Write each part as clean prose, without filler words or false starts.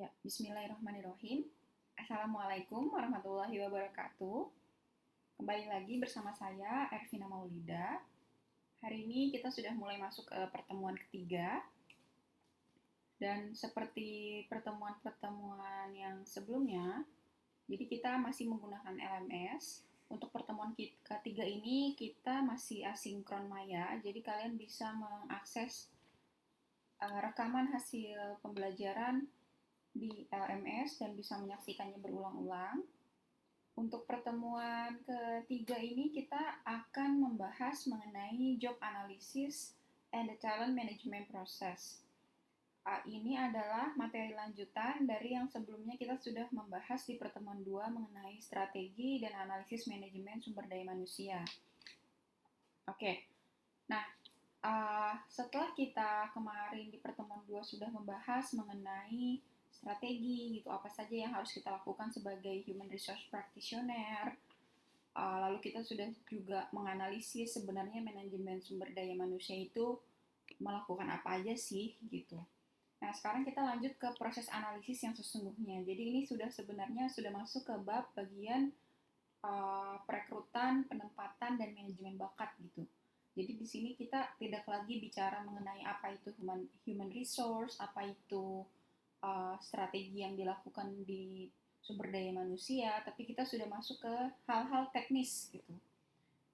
Ya, bismillahirrahmanirrahim. Assalamualaikum warahmatullahi wabarakatuh. Kembali lagi bersama saya, Ervina Maulida. Hari ini kita sudah mulai masuk ke pertemuan ketiga. Dan seperti pertemuan-pertemuan yang sebelumnya, jadi kita masih menggunakan LMS. Untuk pertemuan ketiga ini kita masih asinkron maya, jadi kalian bisa mengakses rekaman hasil pembelajaran di LMS dan bisa menyaksikannya berulang-ulang. Untuk pertemuan ketiga ini kita akan membahas mengenai job analysis and the talent management process. Ini adalah materi lanjutan dari yang sebelumnya kita sudah membahas di pertemuan 2 mengenai strategi dan analisis manajemen sumber daya manusia. Oke, nah setelah kita kemarin di pertemuan 2 sudah membahas mengenai strategi gitu, apa saja yang harus kita lakukan sebagai human resource practitioner. Lalu kita sudah juga menganalisis sebenarnya manajemen sumber daya manusia itu melakukan apa aja sih gitu. Nah, sekarang kita lanjut ke proses analisis yang sesungguhnya. Jadi ini sebenarnya sudah masuk ke bab bagian perekrutan, penempatan, dan manajemen bakat gitu. Jadi di sini kita tidak lagi bicara mengenai apa itu human resource, apa itu strategi yang dilakukan di sumber daya manusia, tapi kita sudah masuk ke hal-hal teknis gitu.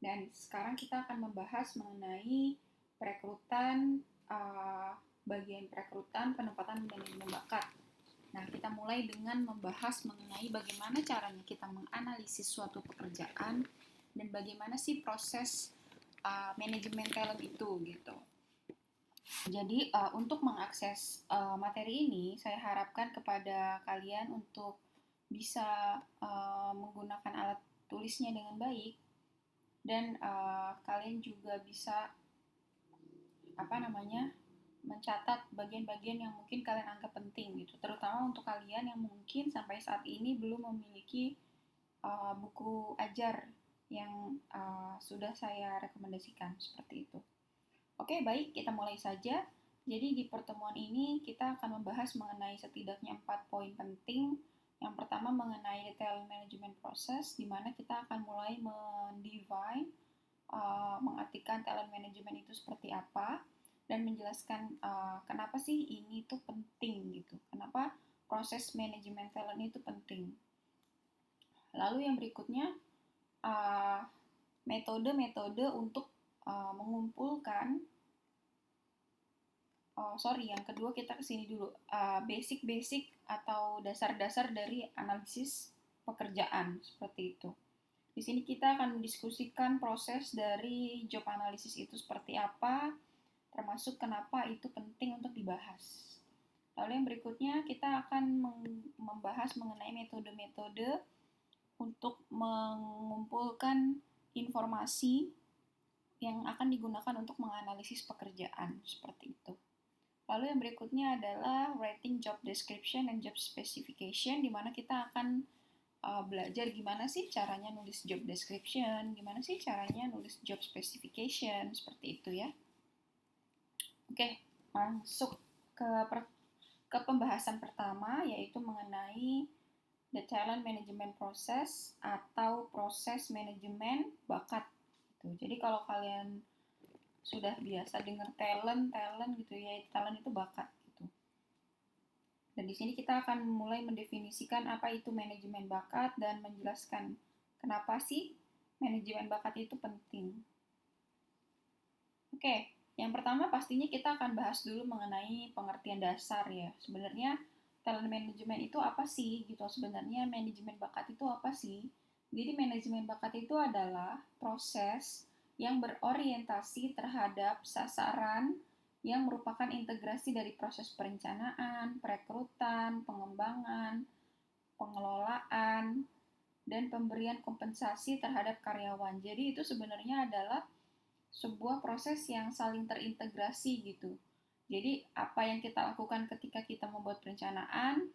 Dan sekarang kita akan membahas mengenai perekrutan, bagian perekrutan, penempatan, dan manajemen bakat. Nah, kita mulai dengan membahas mengenai bagaimana caranya kita menganalisis suatu pekerjaan dan bagaimana sih proses manajemen talent itu gitu. Jadi untuk mengakses materi ini, saya harapkan kepada kalian untuk bisa menggunakan alat tulisnya dengan baik dan kalian juga bisa mencatat bagian-bagian yang mungkin kalian anggap penting gitu, terutama untuk kalian yang mungkin sampai saat ini belum memiliki buku ajar yang sudah saya rekomendasikan seperti itu. Oke, baik, kita mulai saja. Jadi di pertemuan ini kita akan membahas mengenai setidaknya 4 poin penting. Yang pertama mengenai talent management process, di mana kita akan mulai mendefine, mengartikan talent management itu seperti apa, dan menjelaskan kenapa sih ini tuh penting gitu. Kenapa proses manajemen talent itu penting. Lalu yang berikutnya, metode-metode untuk mengumpulkan yang kedua kita kesini dulu. Basic-basic atau dasar-dasar dari analisis pekerjaan, seperti itu. Di sini kita akan mendiskusikan proses dari job analysis itu seperti apa, termasuk kenapa itu penting untuk dibahas. Lalu yang berikutnya kita akan membahas mengenai metode-metode untuk mengumpulkan informasi yang akan digunakan untuk menganalisis pekerjaan, seperti itu. Lalu yang berikutnya adalah writing job description and job specification, di mana kita akan belajar gimana sih caranya nulis job description, gimana sih caranya nulis job specification, seperti itu ya. Oke, masuk ke pembahasan pertama, yaitu mengenai the talent management process atau proses manajemen bakat. Jadi kalau kalian sudah biasa dengar talent gitu ya, talent itu bakat gitu. Dan di sini kita akan mulai mendefinisikan apa itu manajemen bakat dan menjelaskan kenapa sih manajemen bakat itu penting. Oke, yang pertama pastinya kita akan bahas dulu mengenai pengertian dasar ya. Sebenarnya talent management itu apa sih gitu. Sebenarnya manajemen bakat itu apa sih? Jadi manajemen bakat itu adalah proses yang berorientasi terhadap sasaran yang merupakan integrasi dari proses perencanaan, perekrutan, pengembangan, pengelolaan, dan pemberian kompensasi terhadap karyawan. Jadi itu sebenarnya adalah sebuah proses yang saling terintegrasi gitu. Jadi apa yang kita lakukan ketika kita membuat perencanaan,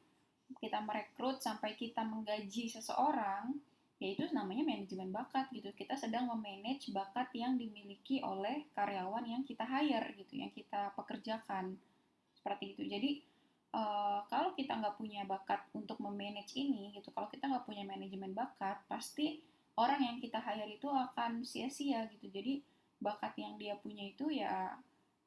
kita merekrut sampai kita menggaji seseorang, yaitu namanya manajemen bakat gitu. Kita sedang memanage bakat yang dimiliki oleh karyawan yang kita hire gitu, yang kita pekerjakan. Seperti itu. Jadi kalau kita nggak punya bakat untuk memanage ini gitu, kalau kita nggak punya manajemen bakat, pasti orang yang kita hire itu akan sia-sia gitu. Jadi bakat yang dia punya itu ya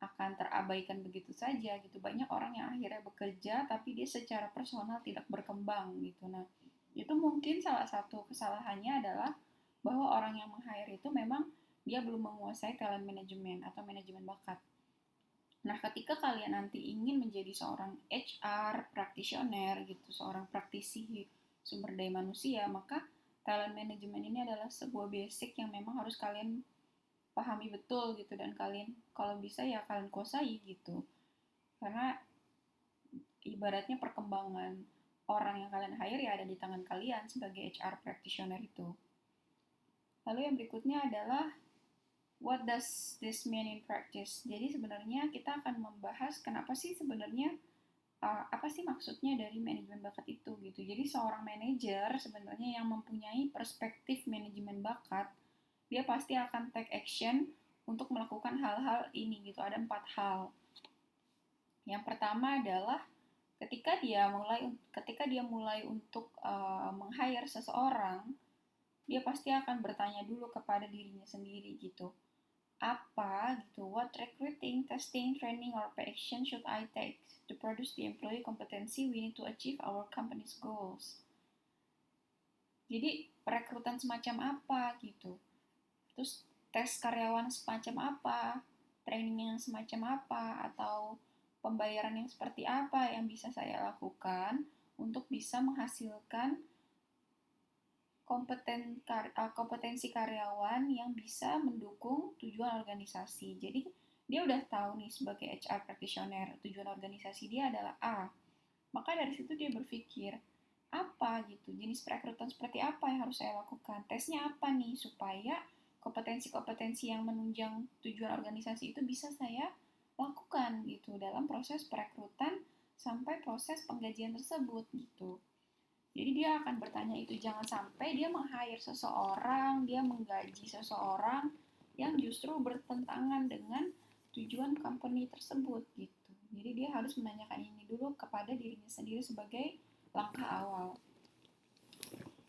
akan terabaikan begitu saja gitu. Banyak orang yang akhirnya bekerja tapi dia secara personal tidak berkembang gitu. Nah, itu mungkin salah satu kesalahannya adalah bahwa orang yang meng-hire itu memang dia belum menguasai talent management atau manajemen bakat. Nah, ketika kalian nanti ingin menjadi seorang HR practitioner gitu, seorang praktisi sumber daya manusia, maka talent management ini adalah sebuah basic yang memang harus kalian pahami betul gitu, dan kalian kalau bisa ya kalian kuasai gitu. Karena ibaratnya perkembangan orang yang kalian hire ya ada di tangan kalian sebagai HR practitioner itu. Lalu yang berikutnya adalah what does this mean in practice? Jadi sebenarnya kita akan membahas kenapa sih sebenarnya apa sih maksudnya dari manajemen bakat itu gitu. Jadi seorang manajer sebenarnya yang mempunyai perspektif manajemen bakat, dia pasti akan take action untuk melakukan hal-hal ini gitu. Ada 4 hal. Yang pertama adalah ketika dia mulai untuk meng-hire seseorang, dia pasti akan bertanya dulu kepada dirinya sendiri gitu. Apa gitu, what recruiting, testing, training, or pay action should I take to produce the employee competency we need to achieve our company's goals. Jadi perekrutan semacam apa gitu, terus tes karyawan semacam apa, training yang semacam apa, atau pembayaran yang seperti apa yang bisa saya lakukan untuk bisa menghasilkan kompetensi karyawan yang bisa mendukung tujuan organisasi. Jadi dia udah tahu nih sebagai HR practitioner tujuan organisasi dia adalah A. Maka dari situ dia berpikir apa gitu, jenis perekrutan seperti apa yang harus saya lakukan, tesnya apa nih supaya kompetensi-kompetensi yang menunjang tujuan organisasi itu bisa saya lakukan gitu dalam proses perekrutan sampai proses penggajian tersebut gitu. Jadi dia akan bertanya itu, jangan sampai dia meng-hire seseorang, dia menggaji seseorang yang justru bertentangan dengan tujuan company tersebut gitu. Jadi dia harus menanyakan ini dulu kepada dirinya sendiri sebagai langkah awal.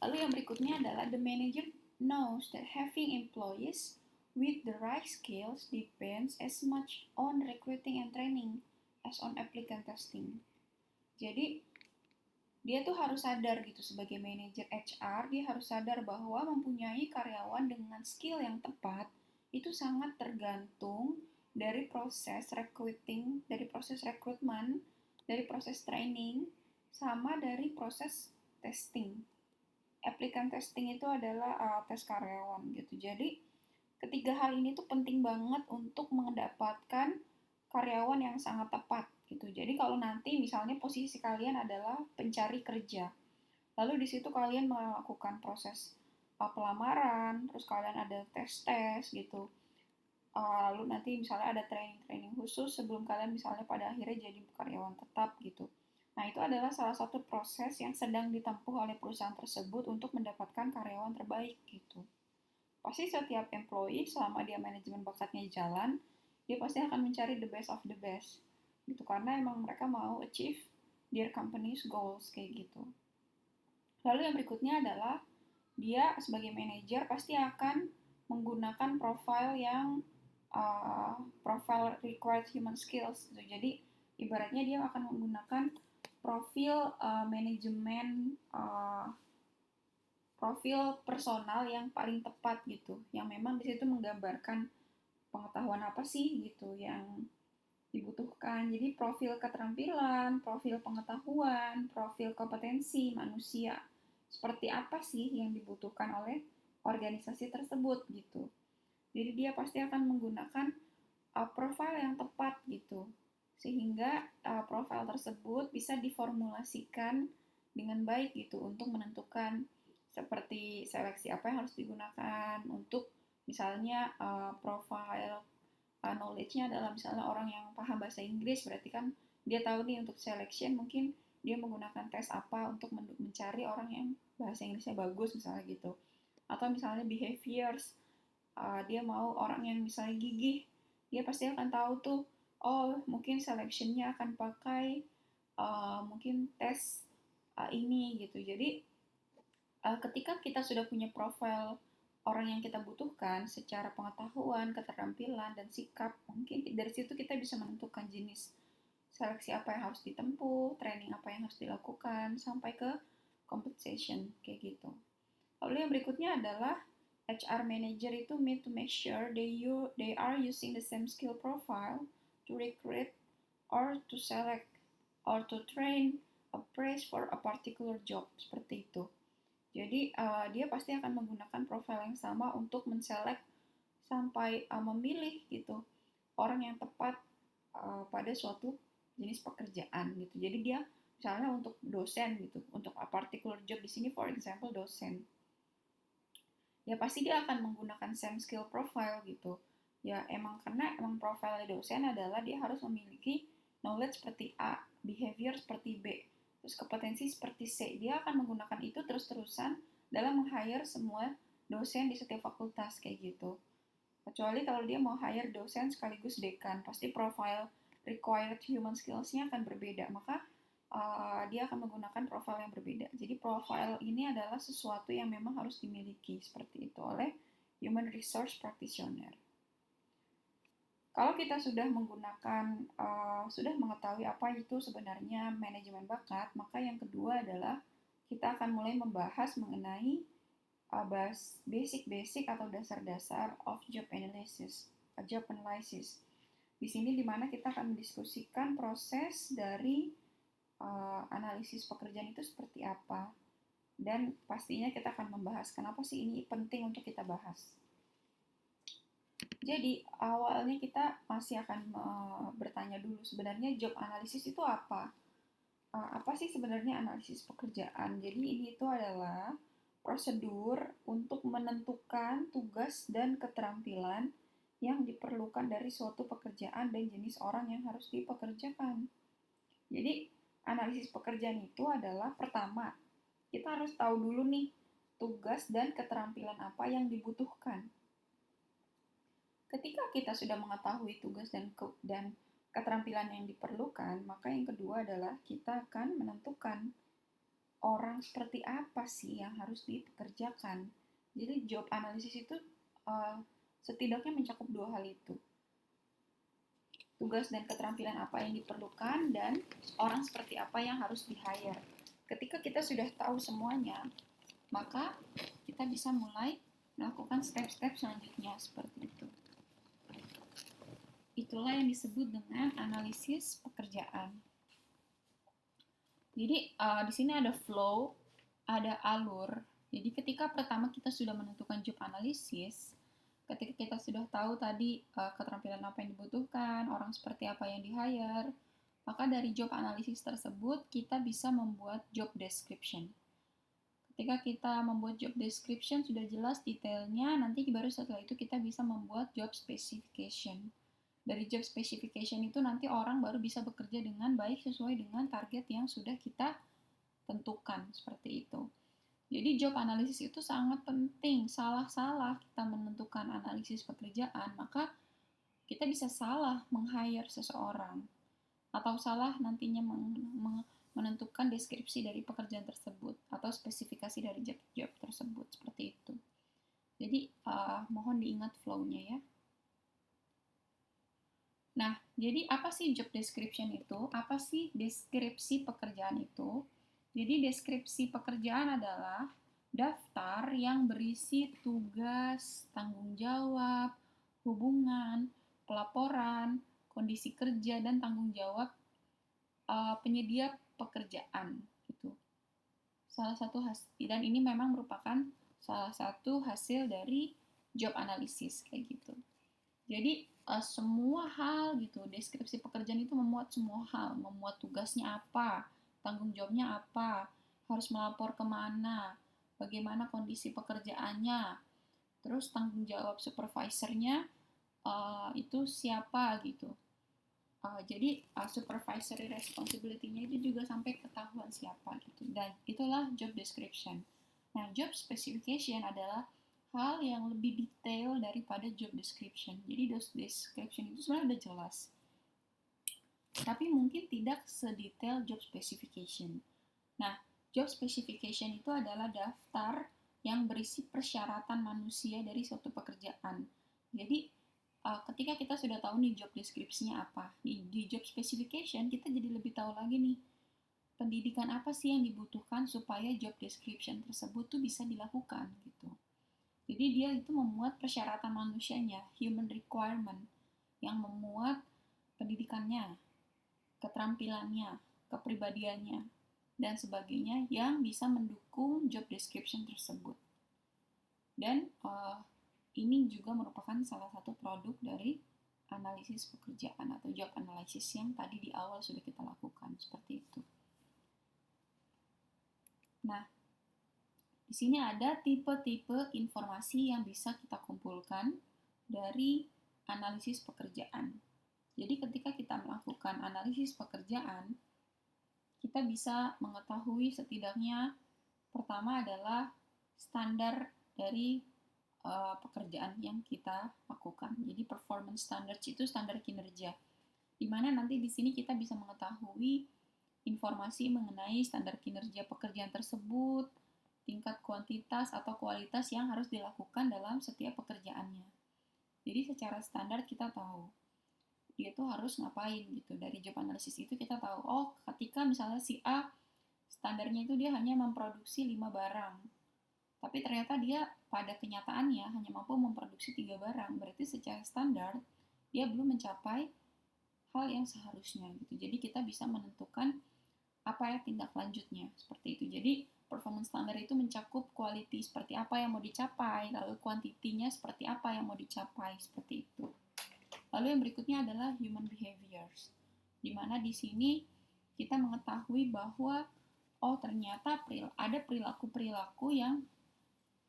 Lalu yang berikutnya adalah the manager knows that having employees with the right skills depends as much on recruiting and training as on applicant testing. Jadi dia tuh harus sadar gitu sebagai manajer HR, dia harus sadar bahwa mempunyai karyawan dengan skill yang tepat itu sangat tergantung dari proses recruiting, dari proses rekrutmen, dari proses training, sama dari proses testing. Applicant testing itu adalah tes karyawan gitu. Jadi ketiga hal ini tuh penting banget untuk mendapatkan karyawan yang sangat tepat gitu. Jadi kalau nanti misalnya posisi kalian adalah pencari kerja, lalu di situ kalian melakukan proses pelamaran, terus kalian ada tes-tes gitu. Lalu nanti misalnya ada training-training khusus sebelum kalian misalnya pada akhirnya jadi karyawan tetap gitu. Nah, itu adalah salah satu proses yang sedang ditempuh oleh perusahaan tersebut untuk mendapatkan karyawan terbaik gitu. Pasti setiap employee selama dia manajemen bakatnya jalan, dia pasti akan mencari the best of the best gitu, karena emang mereka mau achieve their company's goals kayak gitu. Lalu yang berikutnya adalah dia sebagai manajer pasti akan menggunakan profile yang profile required human skills gitu. Jadi ibaratnya dia akan menggunakan profil manajemen profil personal yang paling tepat gitu, yang memang di situ menggambarkan pengetahuan apa sih gitu yang dibutuhkan. Jadi profil keterampilan, profil pengetahuan, profil kompetensi manusia seperti apa sih yang dibutuhkan oleh organisasi tersebut gitu. Jadi dia pasti akan menggunakan profil yang tepat gitu, sehingga profil tersebut bisa diformulasikan dengan baik gitu untuk menentukan seperti seleksi apa yang harus digunakan untuk misalnya profile knowledge-nya adalah misalnya orang yang paham bahasa Inggris, berarti kan dia tahu nih untuk selection mungkin dia menggunakan tes apa untuk mencari orang yang bahasa Inggrisnya bagus misalnya gitu. Atau misalnya behaviors, dia mau orang yang misalnya gigih, dia pasti akan tahu tuh, oh mungkin selectionnya akan pakai mungkin tes ini gitu. Jadi ketika kita sudah punya profil orang yang kita butuhkan secara pengetahuan, keterampilan, dan sikap, mungkin dari situ kita bisa menentukan jenis seleksi apa yang harus ditempuh, training apa yang harus dilakukan, sampai ke compensation, kayak gitu. Lalu yang berikutnya adalah HR manager itu need to make sure they are using the same skill profile to recruit or to select or to train a place for a particular job, seperti itu. Jadi dia pasti akan menggunakan profil yang sama untuk menselect sampai memilih gitu orang yang tepat pada suatu jenis pekerjaan gitu. Jadi dia misalnya untuk dosen gitu, untuk a particular job di sini for example dosen. Ya pasti dia akan menggunakan same skill profile gitu. Ya karena profil dosen adalah dia harus memiliki knowledge seperti A, behavior seperti B, terus kompetensi seperti C. Dia akan menggunakan itu terus-terusan dalam meng-hire semua dosen di setiap fakultas kayak gitu. Kecuali kalau dia mau hire dosen sekaligus dekan, pasti profile required human skills-nya akan berbeda. Maka dia akan menggunakan profil yang berbeda. Jadi profil ini adalah sesuatu yang memang harus dimiliki seperti itu oleh human resource practitioner. Kalau kita sudah sudah mengetahui apa itu sebenarnya manajemen bakat, maka yang kedua adalah kita akan mulai membahas mengenai basic atau dasar-dasar of job analysis. Di sini dimana kita akan mendiskusikan proses dari analisis pekerjaan itu seperti apa, dan pastinya kita akan membahas kenapa sih ini penting untuk kita bahas. Jadi awalnya kita masih akan bertanya dulu sebenarnya job analisis itu apa? Apa sih sebenarnya analisis pekerjaan? Jadi ini itu adalah prosedur untuk menentukan tugas dan keterampilan yang diperlukan dari suatu pekerjaan dan jenis orang yang harus dipekerjakan. Jadi analisis pekerjaan itu adalah pertama, kita harus tahu dulu nih tugas dan keterampilan apa yang dibutuhkan. Ketika kita sudah mengetahui tugas dan keterampilan yang diperlukan, maka yang kedua adalah kita akan menentukan orang seperti apa sih yang harus dipekerjakan. Jadi job analisis itu setidaknya mencakup dua hal itu. Tugas dan keterampilan apa yang diperlukan, dan orang seperti apa yang harus di-hire. Ketika kita sudah tahu semuanya, maka kita bisa mulai melakukan step-step selanjutnya seperti itu. Itulah yang disebut dengan analisis pekerjaan. Jadi di sini ada flow, ada alur. Jadi ketika pertama kita sudah menentukan job analisis, ketika kita sudah tahu tadi keterampilan apa yang dibutuhkan, orang seperti apa yang di-hire, maka dari job analisis tersebut kita bisa membuat job description. Ketika kita membuat job description sudah jelas detailnya, nanti baru setelah itu kita bisa membuat job specification. Dari job specification itu nanti orang baru bisa bekerja dengan baik sesuai dengan target yang sudah kita tentukan, seperti itu. Jadi job analisis itu sangat penting. Salah-salah kita menentukan analisis pekerjaan, maka kita bisa salah meng-hire seseorang, atau salah nantinya menentukan deskripsi dari pekerjaan tersebut atau spesifikasi dari job tersebut, seperti itu. Jadi mohon diingat flow-nya ya. Nah, jadi apa sih job description itu? Apa sih deskripsi pekerjaan itu? Jadi deskripsi pekerjaan adalah daftar yang berisi tugas, tanggung jawab, hubungan, pelaporan, kondisi kerja, dan tanggung jawab penyedia pekerjaan gitu. Dan ini memang merupakan salah satu hasil dari job analysis kayak gitu. Jadi semua hal gitu, deskripsi pekerjaan itu memuat semua hal, memuat tugasnya apa, tanggung jawabnya apa, harus melapor kemana, bagaimana kondisi pekerjaannya, terus tanggung jawab supervisornya itu siapa gitu. Jadi supervisory responsibility-nya itu juga sampai ketahuan siapa gitu. Dan itulah job description. Nah, job specification adalah hal yang lebih detail daripada job description. Jadi job description itu sebenarnya udah jelas. tapi mungkin tidak sedetail job specification. Nah, job specification itu adalah daftar yang berisi persyaratan manusia dari suatu pekerjaan. Jadi, ketika kita sudah tahu nih job deskripsinya apa, di job specification kita jadi lebih tahu lagi nih, pendidikan apa sih yang dibutuhkan supaya job description tersebut tuh bisa dilakukan gitu. Jadi dia itu memuat persyaratan manusianya, human requirement, yang memuat pendidikannya, keterampilannya, kepribadiannya, dan sebagainya yang bisa mendukung job description tersebut. Dan ini juga merupakan salah satu produk dari analisis pekerjaan atau job analysis yang tadi di awal sudah kita lakukan, seperti itu. Nah, di sini ada tipe-tipe informasi yang bisa kita kumpulkan dari analisis pekerjaan. Jadi ketika kita melakukan analisis pekerjaan, kita bisa mengetahui setidaknya pertama adalah standar dari pekerjaan yang kita lakukan. Jadi performance standards itu standar kinerja. Di mana nanti di sini kita bisa mengetahui informasi mengenai standar kinerja pekerjaan tersebut, tingkat kuantitas atau kualitas yang harus dilakukan dalam setiap pekerjaannya. Jadi secara standar kita tahu dia tuh harus ngapain gitu. Dari job analysis itu kita tahu, oh ketika misalnya si A standarnya itu dia hanya memproduksi 5 barang, tapi ternyata dia pada kenyataannya hanya mampu memproduksi 3 barang, berarti secara standar dia belum mencapai hal yang seharusnya gitu. Jadi kita bisa menentukan apa ya tindak lanjutnya, seperti itu. Jadi performance standar itu mencakup quality seperti apa yang mau dicapai, lalu kuantitinya seperti apa yang mau dicapai, seperti itu. Lalu yang berikutnya adalah human behaviors, di mana di sini kita mengetahui bahwa oh ternyata ada perilaku-perilaku yang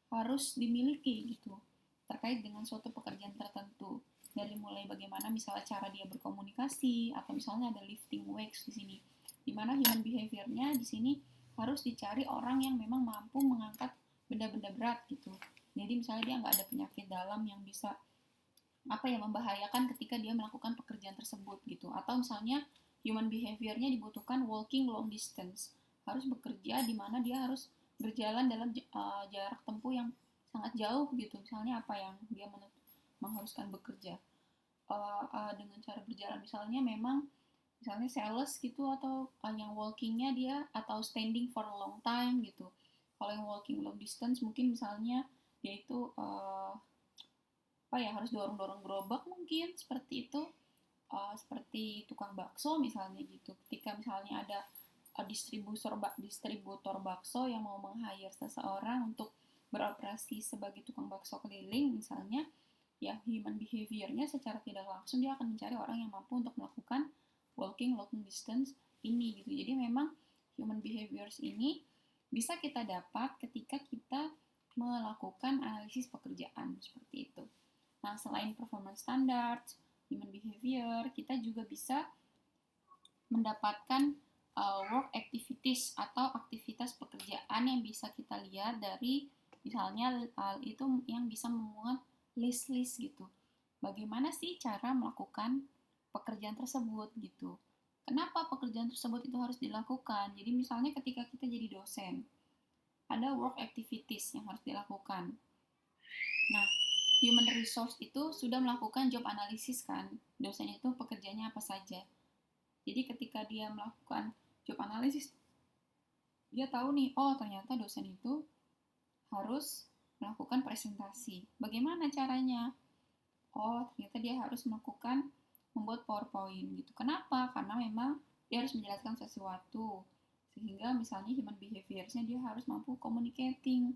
harus dimiliki gitu terkait dengan suatu pekerjaan tertentu. Dari mulai bagaimana misalnya cara dia berkomunikasi, atau misalnya ada lifting weights di sini, di mana human behavior-nya di sini harus dicari orang yang memang mampu mengangkat benda-benda berat gitu. Jadi misalnya dia nggak ada penyakit dalam yang bisa membahayakan ketika dia melakukan pekerjaan tersebut gitu. Atau misalnya human behavior-nya dibutuhkan walking long distance, harus bekerja di mana dia harus berjalan dalam jarak tempuh yang sangat jauh gitu. Misalnya apa yang dia mengharuskan bekerja dengan cara berjalan, misalnya memang misalnya sales gitu, atau yang walkingnya dia atau standing for a long time gitu. Kalau yang walking long distance mungkin misalnya dia itu harus dorong-dorong gerobak mungkin, seperti itu. Seperti tukang bakso misalnya gitu, ketika misalnya ada distributor bakso yang mau meng-hire seseorang untuk beroperasi sebagai tukang bakso keliling misalnya, ya human behavior-nya secara tidak langsung dia akan mencari orang yang mampu untuk melakukan walking long distance ini gitu. Jadi memang human behaviors ini bisa kita dapat ketika kita melakukan analisis pekerjaan, seperti itu. Nah, selain performance standards, human behavior, kita juga bisa mendapatkan work activities atau aktivitas pekerjaan yang bisa kita lihat dari misalnya itu yang bisa memuat list-list gitu. Bagaimana sih cara melakukan pekerjaan tersebut gitu. Kenapa pekerjaan tersebut itu harus dilakukan? Jadi misalnya ketika kita jadi dosen, ada work activities yang harus dilakukan. Nah, human resource itu sudah melakukan job analysis kan, dosen itu pekerjaannya apa saja. Jadi ketika dia melakukan job analysis, dia tahu nih, oh ternyata dosen itu harus melakukan presentasi. Bagaimana caranya? Oh ternyata dia harus membuat PowerPoint gitu. Kenapa? Karena memang dia harus menjelaskan sesuatu, sehingga misalnya human behavior-nya dia harus mampu communicating,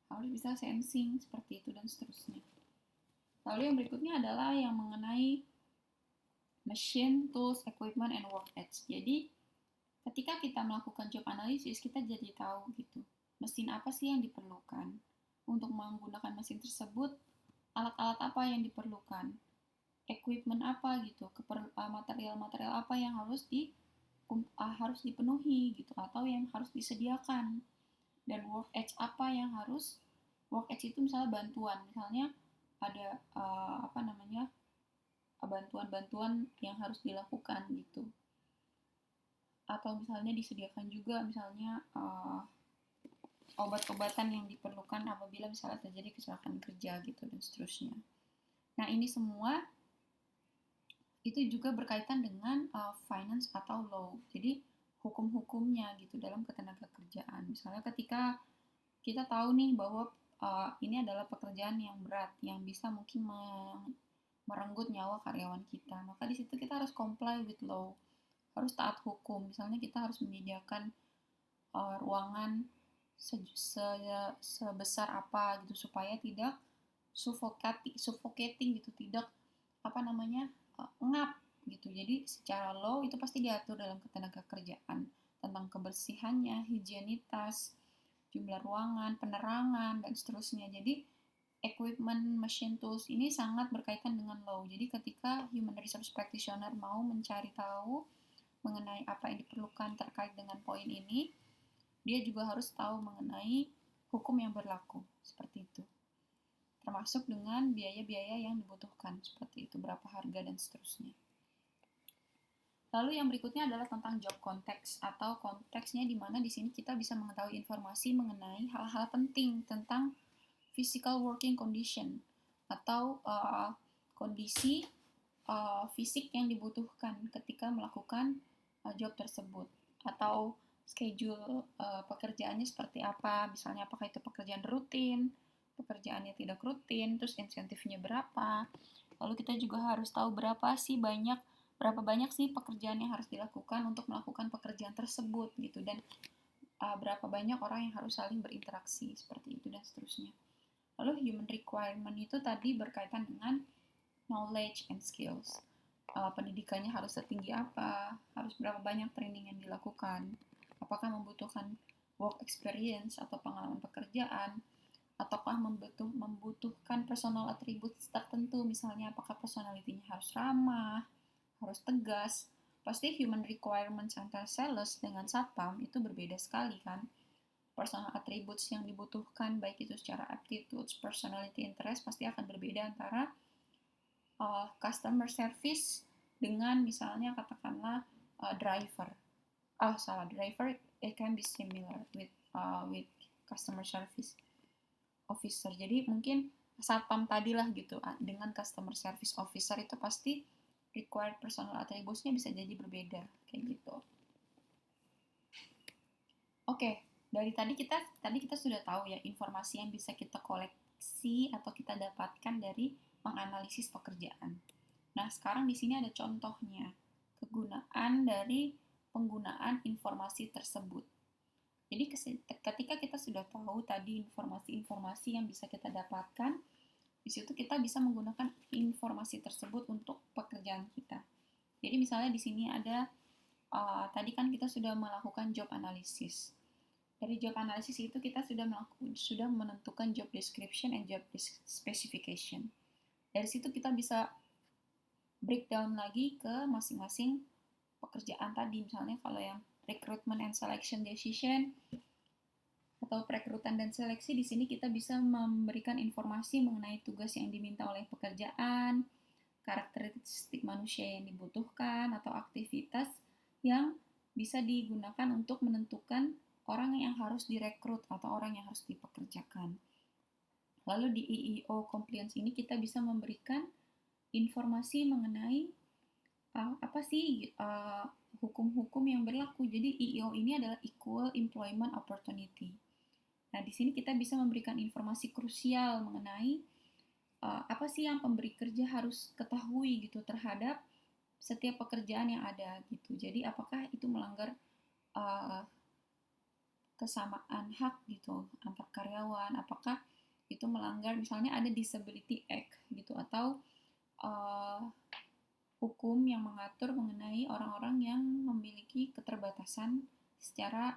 harus bisa sensing, seperti itu dan seterusnya. Lalu yang berikutnya adalah yang mengenai machine, tools, equipment, and work edge. Jadi ketika kita melakukan job analysis, kita jadi tahu gitu, mesin apa sih yang diperlukan untuk menggunakan mesin tersebut, alat-alat apa yang diperlukan, equipment apa gitu, material-material apa yang harus dipenuhi gitu, atau yang harus disediakan, dan work edge apa yang harus, work edge itu misalnya bantuan, misalnya ada bantuan-bantuan yang harus dilakukan gitu. Atau misalnya disediakan juga misalnya obat-obatan yang diperlukan apabila misalnya terjadi kecelakaan kerja gitu dan seterusnya. Nah, ini semua itu juga berkaitan dengan finance atau law. Jadi hukum-hukumnya gitu dalam ketenagakerjaan. Misalnya ketika kita tahu nih bahwa ini adalah pekerjaan yang berat yang bisa mungkin merenggut nyawa karyawan kita, maka di situ kita harus comply with law, harus taat hukum. Misalnya kita harus menyediakan ruangan sebesar apa gitu supaya tidak suffocating gitu, tidak ngap gitu. Jadi secara law itu pasti diatur dalam ketenagakerjaan tentang kebersihannya, higienitas, jumlah ruangan, penerangan dan seterusnya. Jadi equipment, machine tools ini sangat berkaitan dengan law. Jadi ketika human resource practitioner mau mencari tahu mengenai apa yang diperlukan terkait dengan poin ini, dia juga harus tahu mengenai hukum yang berlaku, seperti itu. Termasuk dengan biaya-biaya yang dibutuhkan, seperti itu, berapa harga dan seterusnya. Lalu yang berikutnya adalah tentang job context, atau konteksnya di mana di sini kita bisa mengetahui informasi mengenai hal-hal penting tentang physical working condition, atau kondisi fisik yang dibutuhkan ketika melakukan job tersebut, atau schedule pekerjaannya seperti apa, misalnya apakah itu pekerjaan rutin, pekerjaannya tidak rutin, terus insentifnya berapa. Lalu kita juga harus tahu berapa banyak sih pekerjaan yang harus dilakukan untuk melakukan pekerjaan tersebut gitu, dan berapa banyak orang yang harus saling berinteraksi, seperti itu dan seterusnya. Lalu human requirement itu tadi berkaitan dengan knowledge and skills. Pendidikannya harus setinggi apa, harus berapa banyak training yang dilakukan, apakah membutuhkan work experience atau pengalaman pekerjaan, ataukah membutuhkan personal attributes tertentu, misalnya apakah personality-nya harus ramah, harus tegas. Pasti human requirements antara sales dengan satpam itu berbeda sekali kan. Personal attributes yang dibutuhkan, baik itu secara aptitudes, personality, interest, pasti akan berbeda antara customer service dengan misalnya katakanlah driver. Driver it can be similar with customer service officer. Jadi mungkin satpam tadilah gitu dengan customer service officer itu pasti required personal attributes-nya bisa jadi berbeda kayak gitu. Oke, dari tadi kita sudah tahu ya informasi yang bisa kita koleksi atau kita dapatkan dari menganalisis pekerjaan. Nah, sekarang di sini ada contohnya kegunaan dari penggunaan informasi tersebut. Jadi ketika kita sudah tahu tadi informasi-informasi yang bisa kita dapatkan, di situ kita bisa menggunakan informasi tersebut untuk pekerjaan kita. Jadi misalnya di sini ada tadi kan kita sudah melakukan job analysis. Dari job analysis itu kita sudah menentukan job description and job specification. Dari situ kita bisa breakdown lagi ke masing-masing pekerjaan tadi. Misalnya kalau yang recruitment and selection decision atau perekrutan dan seleksi, di sini kita bisa memberikan informasi mengenai tugas yang diminta oleh pekerjaan, karakteristik manusia yang dibutuhkan, atau aktivitas yang bisa digunakan untuk menentukan orang yang harus direkrut atau orang yang harus dipekerjakan. Lalu di EEO compliance ini kita bisa memberikan informasi mengenai apa sih hukum-hukum yang berlaku. Jadi EEO ini adalah Equal Employment Opportunity. Nah, di sini kita bisa memberikan informasi krusial mengenai apa sih yang pemberi kerja harus ketahui gitu terhadap setiap pekerjaan yang ada gitu. Jadi apakah itu melanggar kesamaan hak gitu antar karyawan, apakah itu melanggar misalnya ada Disability Act gitu, atau hukum yang mengatur mengenai orang-orang yang memiliki keterbatasan secara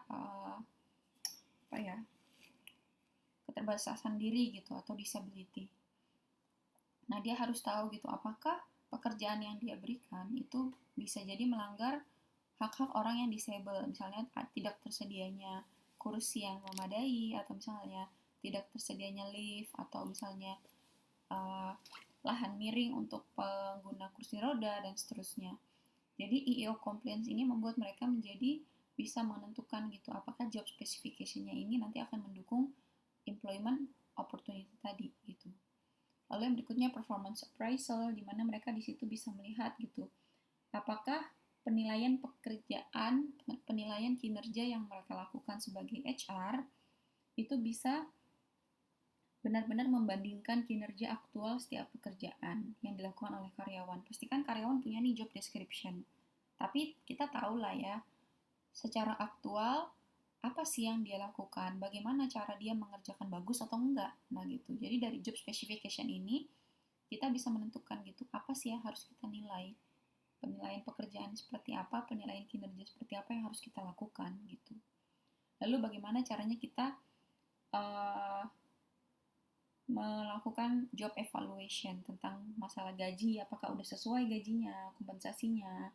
keterbatasan diri gitu, atau disability. Nah, dia harus tahu gitu apakah pekerjaan yang dia berikan itu bisa jadi melanggar hak-hak orang yang disable, misalnya tidak tersedianya kursi yang memadai, atau misalnya tidak tersedianya lift, atau misalnya lahan miring untuk pengguna kursi roda, dan seterusnya. Jadi EEO compliance ini membuat mereka menjadi bisa menentukan gitu apakah job specification-nya ini nanti akan mendukung employment opportunity tadi gitu. Lalu yang berikutnya performance appraisal, di mana mereka di situ bisa melihat gitu apakah penilaian pekerjaan, penilaian kinerja yang mereka lakukan sebagai HR itu bisa benar-benar membandingkan kinerja aktual setiap pekerjaan yang dilakukan oleh karyawan. Pastikan karyawan punya nih job description. Tapi kita tahu lah ya, secara aktual apa sih yang dia lakukan, bagaimana cara dia mengerjakan bagus atau enggak. Nah gitu. Jadi dari job specification ini kita bisa menentukan gitu apa sih yang harus kita nilai. Penilaian pekerjaan seperti apa, penilaian kinerja seperti apa yang harus kita lakukan gitu. Lalu bagaimana caranya kita uh, melakukan job evaluation tentang masalah gaji, apakah udah sesuai gajinya, kompensasinya,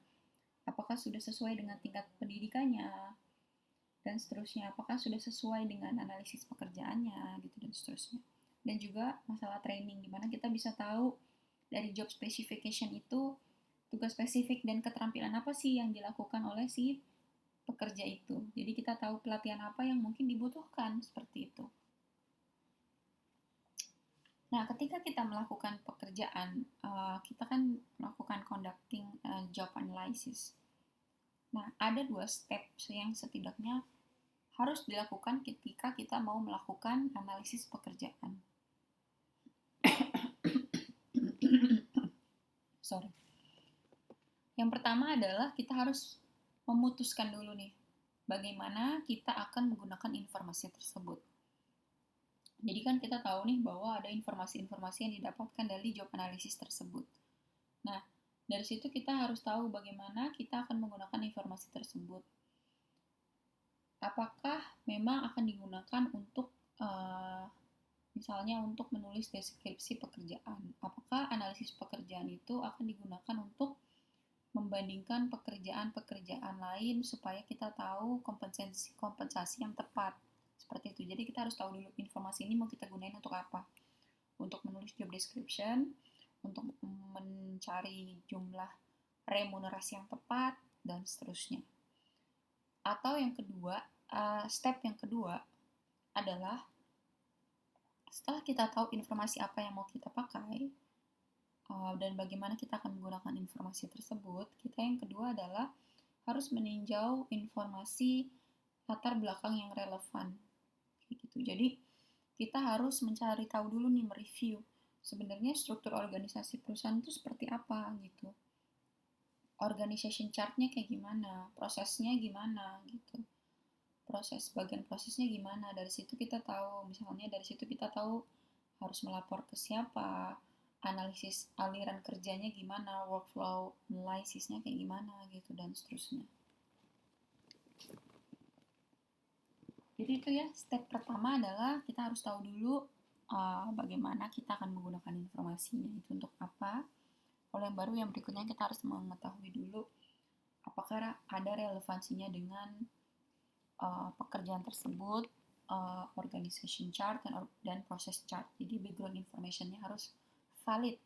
apakah sudah sesuai dengan tingkat pendidikannya, dan seterusnya, apakah sudah sesuai dengan analisis pekerjaannya, gitu dan seterusnya. Dan juga masalah training, di mana kita bisa tahu dari job specification itu tugas spesifik dan keterampilan apa sih yang dilakukan oleh si pekerja itu. Jadi kita tahu pelatihan apa yang mungkin dibutuhkan, seperti itu. Nah, ketika kita melakukan pekerjaan, kita kan melakukan conducting job analysis. Nah, ada 2 step yang setidaknya harus dilakukan ketika kita mau melakukan analisis pekerjaan. Sorry. Yang pertama adalah kita harus memutuskan dulu nih, bagaimana kita akan menggunakan informasi tersebut. Jadi kan kita tahu nih bahwa ada informasi-informasi yang didapatkan dari job analysis tersebut. Nah, dari situ kita harus tahu bagaimana kita akan menggunakan informasi tersebut. Apakah memang akan digunakan untuk misalnya untuk menulis deskripsi pekerjaan. Apakah analisis pekerjaan itu akan digunakan untuk membandingkan pekerjaan-pekerjaan lain supaya kita tahu kompensasi yang tepat. Seperti itu. Jadi kita harus tahu dulu informasi ini mau kita gunain untuk apa. Untuk menulis job description, untuk mencari jumlah remunerasi yang tepat, dan seterusnya. Atau yang kedua, step yang kedua adalah setelah kita tahu informasi apa yang mau kita pakai dan bagaimana kita akan menggunakan informasi tersebut, kita yang kedua adalah harus meninjau informasi latar belakang yang relevan. Gitu. Jadi kita harus mencari tahu dulu nih, mereview sebenarnya struktur organisasi perusahaan itu seperti apa gitu. Organization chart-nya kayak gimana, prosesnya gimana gitu. Bagian prosesnya gimana. Dari situ kita tahu, misalnya dari situ kita tahu harus melapor ke siapa, analisis aliran kerjanya gimana, workflow analisisnya kayak gimana gitu, dan seterusnya. Jadi itu ya, step pertama adalah kita harus tahu dulu bagaimana kita akan menggunakan informasinya, itu untuk apa. Kalau yang baru, yang berikutnya kita harus mengetahui dulu apakah ada relevansinya dengan pekerjaan tersebut, organization chart dan process chart. Jadi background information-nya harus valid.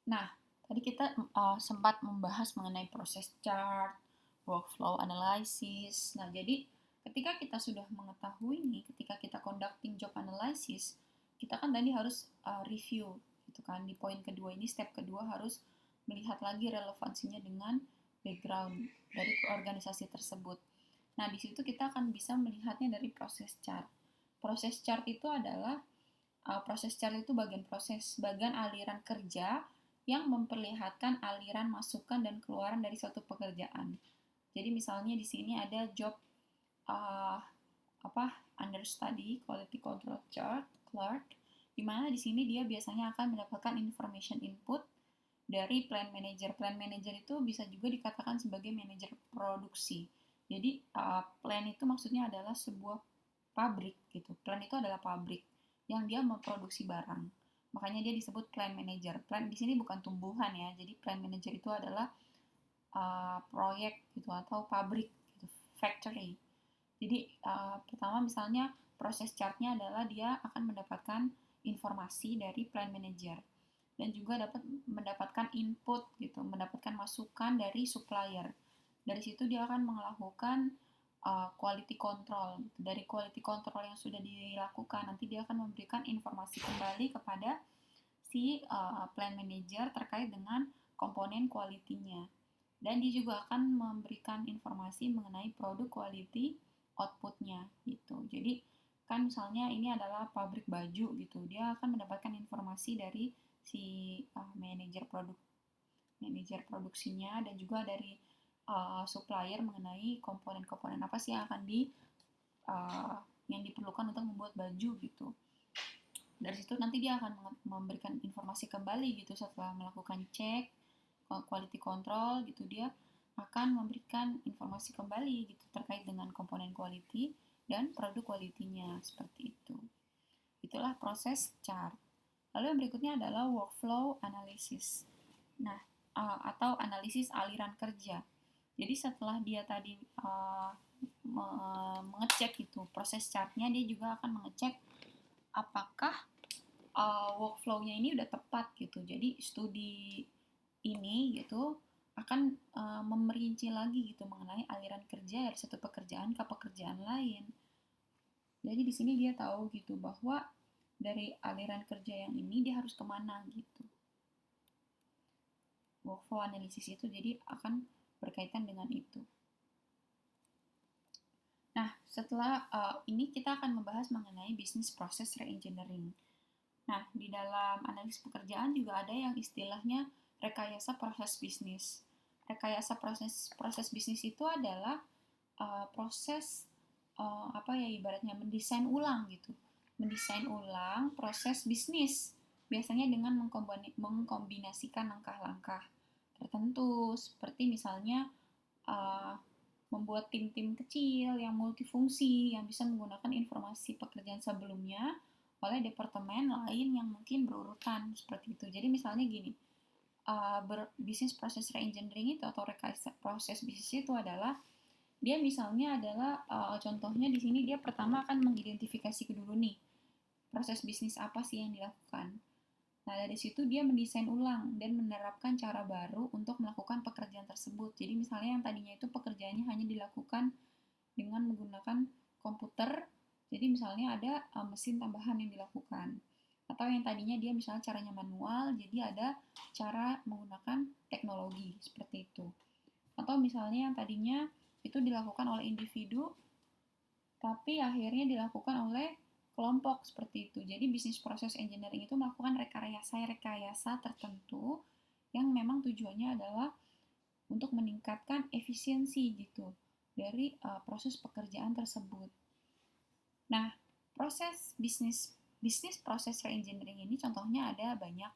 Nah, tadi kita sempat membahas mengenai process chart, workflow analysis. Nah, jadi ketika kita sudah mengetahui nih, ketika kita conducting job analysis, kita kan tadi harus review gitu kan. Di poin kedua ini, step kedua, harus melihat lagi relevansinya dengan background dari organisasi tersebut. Nah, di situ kita akan bisa melihatnya dari process chart. Process chart itu adalah proses chart itu bagian aliran kerja yang memperlihatkan aliran masukan dan keluaran dari suatu pekerjaan. Jadi misalnya di sini ada job understudy quality control chart clerk, di mana di sini dia biasanya akan mendapatkan information input dari plan manager. Plan manager itu bisa juga dikatakan sebagai manajer produksi. Jadi plan itu maksudnya adalah sebuah pabrik gitu. Plan itu adalah pabrik yang dia memproduksi barang. Makanya dia disebut plan manager. Plan di sini bukan tumbuhan ya. Jadi plan manager itu adalah proyek gitu atau pabrik gitu, factory. Jadi pertama misalnya proses chartnya adalah dia akan mendapatkan informasi dari plan manager, dan juga dapat mendapatkan input gitu, mendapatkan masukan dari supplier. Dari situ dia akan melakukan quality control. Dari quality control yang sudah dilakukan, nanti dia akan memberikan informasi kembali kepada si plan manager terkait dengan komponen quality-nya. Dan dia juga akan memberikan informasi mengenai produk quality output-nya gitu. Jadi kan misalnya ini adalah pabrik baju gitu, dia akan mendapatkan informasi dari si manajer produksinya, dan juga dari supplier mengenai komponen-komponen apa sih yang diperlukan untuk membuat baju gitu. Dari situ nanti dia akan memberikan informasi kembali gitu setelah melakukan cek quality control gitu, dia akan memberikan informasi kembali gitu terkait dengan komponen quality dan produk quality-nya seperti itu. Itulah proses chart. Lalu yang berikutnya adalah workflow analysis. Nah, atau analisis aliran kerja. Jadi setelah dia tadi mengecek itu proses chartnya, dia juga akan mengecek apakah workflow-nya ini udah tepat gitu. Jadi studi ini gitu akan memerinci lagi gitu mengenai aliran kerja dari satu pekerjaan ke pekerjaan lain. Jadi di sini dia tahu gitu bahwa dari aliran kerja yang ini dia harus kemana gitu. Workflow analysis itu jadi akan berkaitan dengan itu. Nah, setelah ini kita akan membahas mengenai business process reengineering. Nah, di dalam analisis pekerjaan juga ada yang istilahnya rekayasa proses bisnis. Rekayasa proses bisnis itu adalah proses ibaratnya mendesain ulang gitu. Mendesain ulang proses bisnis, biasanya dengan mengkombinasikan langkah-langkah tertentu, seperti misalnya membuat tim-tim kecil yang multifungsi yang bisa menggunakan informasi pekerjaan sebelumnya oleh departemen lain yang mungkin berurutan seperti itu. Jadi misalnya gini, bisnis proses reengineering itu atau rekayasa proses bisnis itu adalah dia misalnya adalah contohnya di sini dia pertama akan mengidentifikasi dulu nih proses bisnis apa sih yang dilakukan. Nah, dari situ dia mendesain ulang dan menerapkan cara baru untuk melakukan pekerjaan tersebut. Jadi misalnya yang tadinya itu pekerjaannya hanya dilakukan dengan menggunakan komputer, jadi misalnya ada mesin tambahan yang dilakukan. Atau yang tadinya dia misalnya caranya manual, jadi ada cara menggunakan teknologi, seperti itu. Atau misalnya yang tadinya itu dilakukan oleh individu, tapi akhirnya dilakukan oleh kelompok seperti itu. Jadi bisnis proses engineering itu melakukan rekayasa tertentu yang memang tujuannya adalah untuk meningkatkan efisiensi gitu dari proses pekerjaan tersebut. Nah, bisnis proses reengineering ini contohnya ada banyak,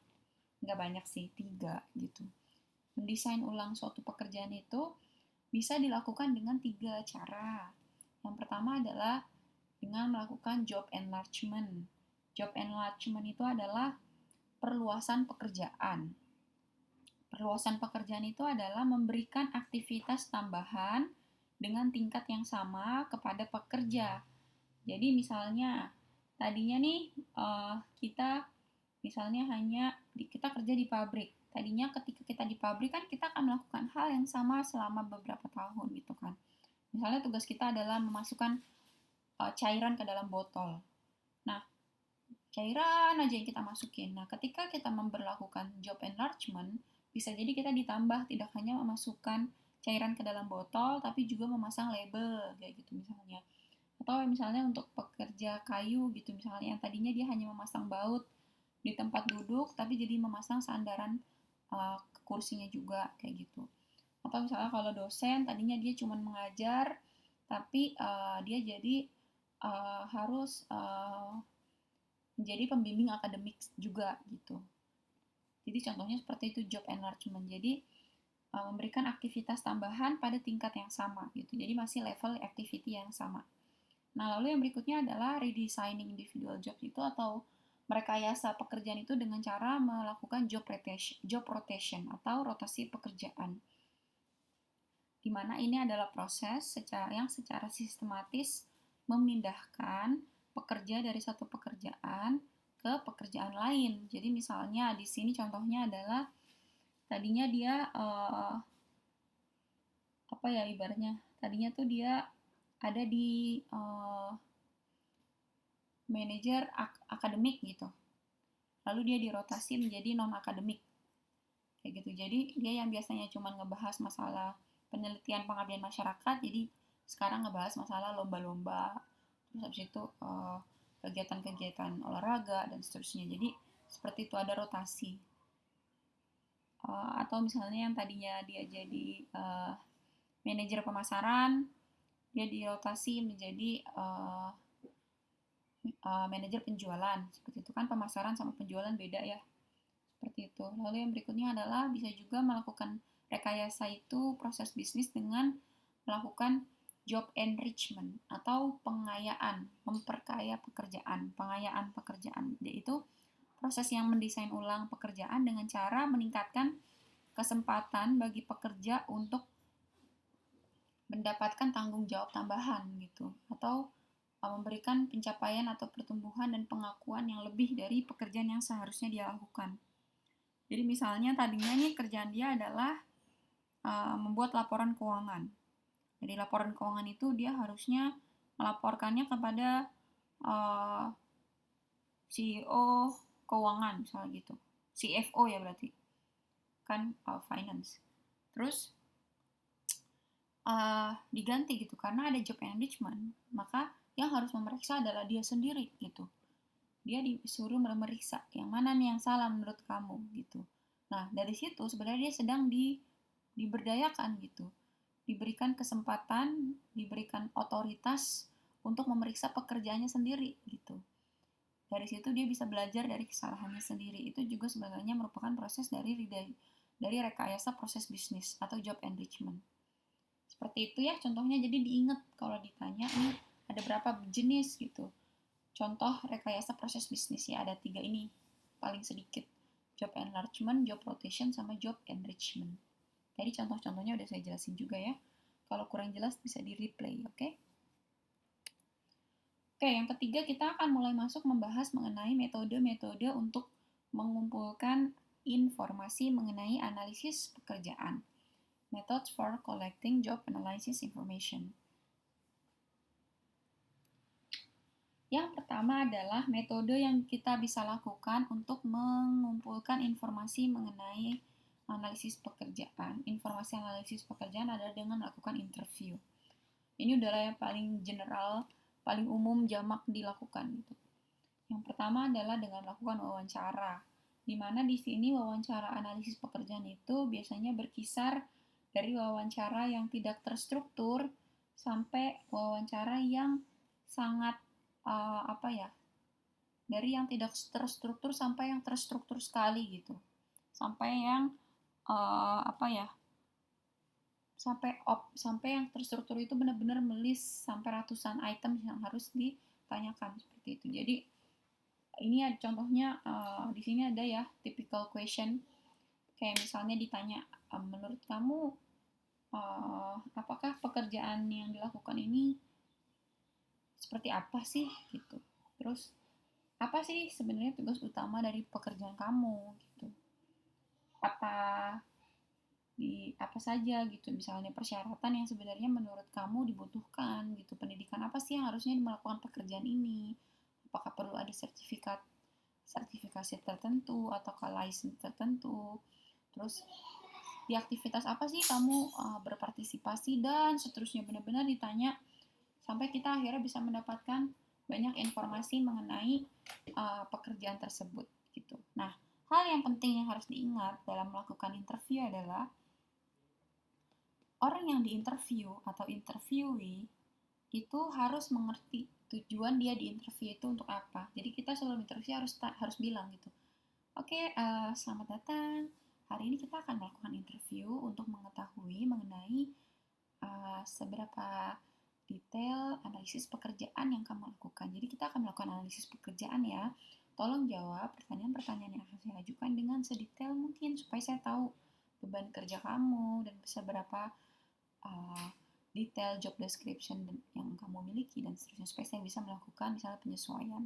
nggak banyak sih, 3 gitu. Mendesain ulang suatu pekerjaan itu bisa dilakukan dengan 3 cara. Yang pertama adalah dengan melakukan job enlargement. Job enlargement itu adalah perluasan pekerjaan. Perluasan pekerjaan itu adalah memberikan aktivitas tambahan dengan tingkat yang sama kepada pekerja. Jadi misalnya tadinya nih kita misalnya kita kerja di pabrik. Tadinya ketika kita di pabrik kan kita akan melakukan hal yang sama selama beberapa tahun gitu kan. Misalnya tugas kita adalah memasukkan cairan ke dalam botol. Nah, cairan aja yang kita masukin. Nah, ketika kita memberlakukan job enlargement, bisa jadi kita ditambah tidak hanya memasukkan cairan ke dalam botol, tapi juga memasang label kayak gitu misalnya. Atau misalnya untuk pekerja kayu gitu misalnya, yang tadinya dia hanya memasang baut di tempat duduk, tapi jadi memasang sandaran kursinya juga kayak gitu. Atau misalnya kalau dosen tadinya dia cuma mengajar, tapi dia jadi harus menjadi pembimbing akademik juga gitu. Jadi contohnya seperti itu job enlargement. Jadi memberikan aktivitas tambahan pada tingkat yang sama gitu. Jadi masih level activity yang sama. Nah, lalu yang berikutnya adalah redesigning individual job itu atau merekayasa pekerjaan itu dengan cara melakukan job rotation atau rotasi pekerjaan. Di mana ini adalah proses yang secara sistematis memindahkan pekerja dari satu pekerjaan ke pekerjaan lain. Jadi misalnya di sini contohnya adalah tadinya dia apa ya ibaratnya, tadinya tuh dia ada di manajer akademik gitu, lalu dia dirotasi menjadi non akademik kayak gitu. Jadi dia yang biasanya cuma ngebahas masalah penelitian pengabdian masyarakat, jadi sekarang ngebahas masalah lomba-lomba, terus habis itu kegiatan-kegiatan olahraga dan seterusnya. Jadi seperti itu, ada rotasi. Atau misalnya yang tadinya dia jadi manajer pemasaran, dia dirotasi menjadi manajer penjualan. Seperti itu kan, pemasaran sama penjualan beda ya. Seperti itu. Lalu yang berikutnya adalah bisa juga melakukan rekayasa itu proses bisnis dengan melakukan job enrichment atau pengayaan, memperkaya pekerjaan, pengayaan pekerjaan. Yaitu proses yang mendesain ulang pekerjaan dengan cara meningkatkan kesempatan bagi pekerja untuk mendapatkan tanggung jawab tambahan gitu, atau memberikan pencapaian atau pertumbuhan dan pengakuan yang lebih dari pekerjaan yang seharusnya dia lakukan. Jadi misalnya tadinya nih kerjaan dia adalah membuat laporan keuangan. Jadi laporan keuangan itu dia harusnya melaporkannya kepada CEO keuangan misalnya gitu. CFO ya berarti. Kan finance. Terus diganti gitu karena ada job enrichment, maka yang harus memeriksa adalah dia sendiri gitu. Dia disuruh memeriksa yang mana nih yang salah menurut kamu gitu. Nah dari situ sebenarnya dia sedang diberdayakan gitu, diberikan kesempatan, diberikan otoritas untuk memeriksa pekerjaannya sendiri gitu. Dari situ dia bisa belajar dari kesalahannya sendiri. Itu juga sebenarnya merupakan proses dari rekayasa proses bisnis atau job enrichment. Seperti itu ya contohnya. Jadi diingat kalau ditanya ini ada berapa jenis gitu. Contoh rekayasa proses bisnis ya ada 3 ini paling sedikit. Job enlargement, job rotation, sama job enrichment. Tadi contoh-contohnya udah saya jelasin juga ya. Kalau kurang jelas bisa di replay, oke? Oke, yang ketiga kita akan mulai masuk membahas mengenai metode-metode untuk mengumpulkan informasi mengenai analisis pekerjaan. Methods for collecting job analysis information. Yang pertama adalah metode yang kita bisa lakukan untuk mengumpulkan informasi mengenai analisis pekerjaan. Informasi analisis pekerjaan adalah dengan melakukan interview. Ini adalah yang paling general, paling umum jamak dilakukan gitu. Yang pertama adalah dengan melakukan wawancara, di mana di sini wawancara analisis pekerjaan itu biasanya berkisar dari wawancara yang tidak terstruktur sampai wawancara yang sangat dari yang tidak terstruktur sampai yang terstruktur sekali gitu, sampai yang sampai yang terstruktur itu benar-benar melis sampai ratusan item yang harus ditanyakan seperti itu. Jadi ini ada contohnya, di sini ada ya typical question, kayak misalnya ditanya menurut kamu apakah pekerjaan yang dilakukan ini seperti apa sih gitu. Terus apa sih sebenarnya tugas utama dari pekerjaan kamu gitu. Apa saja gitu, misalnya persyaratan yang sebenarnya menurut kamu dibutuhkan gitu, pendidikan apa sih yang harusnya melakukan pekerjaan ini, apakah perlu ada sertifikasi tertentu atau license tertentu, terus di aktivitas apa sih kamu berpartisipasi, dan seterusnya. Benar-benar ditanya sampai kita akhirnya bisa mendapatkan banyak informasi mengenai pekerjaan tersebut gitu. Nah, hal yang penting yang harus diingat dalam melakukan interview adalah orang yang diinterview atau interviewee itu harus mengerti tujuan dia di interview itu untuk apa. Jadi kita sebelum interview harus bilang gitu, oke, selamat datang. Hari ini kita akan melakukan interview untuk mengetahui mengenai seberapa detail analisis pekerjaan yang kamu lakukan. Jadi kita akan melakukan analisis pekerjaan ya. Tolong jawab pertanyaan-pertanyaan yang akan saya ajukan dengan sedetail mungkin supaya saya tahu beban kerja kamu dan seberapa detail job description yang kamu miliki dan seterusnya, supaya saya bisa melakukan misalnya penyesuaian.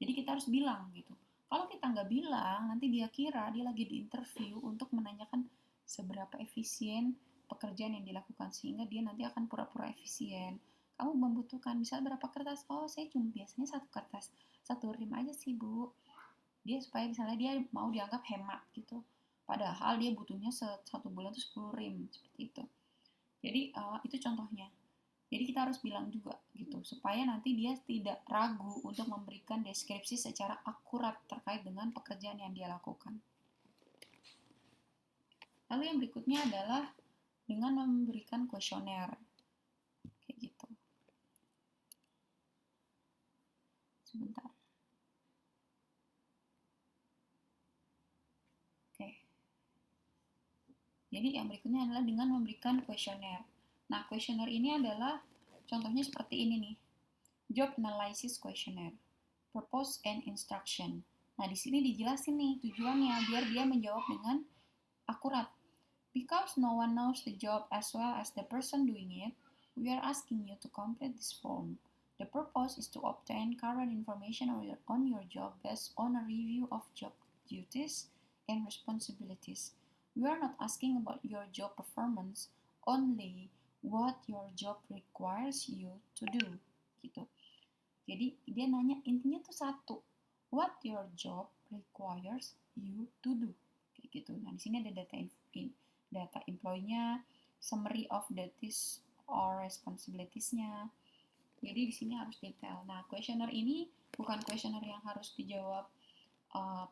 Jadi kita harus bilang gitu. Kalau kita nggak bilang, nanti dia kira dia lagi di interview untuk menanyakan seberapa efisien pekerjaan yang dilakukan, sehingga dia nanti akan pura-pura efisien. Kamu membutuhkan misal berapa kertas? Oh, saya cuma biasanya satu kertas, satu rim aja sih bu. Dia supaya misalnya dia mau dianggap hemat gitu. Padahal dia butuhnya satu bulan tuh 10 rim seperti itu. Jadi itu contohnya. Jadi kita harus bilang juga gitu supaya nanti dia tidak ragu untuk memberikan deskripsi secara akurat terkait dengan pekerjaan yang dia lakukan. Lalu yang berikutnya adalah dengan memberikan kuesioner. Kayak gitu. Sebentar. Oke. Jadi yang berikutnya adalah dengan memberikan kuesioner. Nah, kuesioner ini adalah contohnya seperti ini nih. Job analysis questionnaire, purpose and instruction. Nah, di sini dijelasin nih tujuannya biar dia menjawab dengan akurat. Because no one knows the job as well as the person doing it, we are asking you to complete this form. The purpose is to obtain current information on your job based on a review of job duties and responsibilities. We are not asking about your job performance, only what your job requires you to do. Gitu. Jadi dia nanya intinya tuh satu, what your job requires you to do. Kayak gitu. Nah, di sini ada data employee-nya, summary of duties or responsibilities-nya. Jadi di sini harus detail. Nah, questionnaire ini bukan questionnaire yang harus dijawab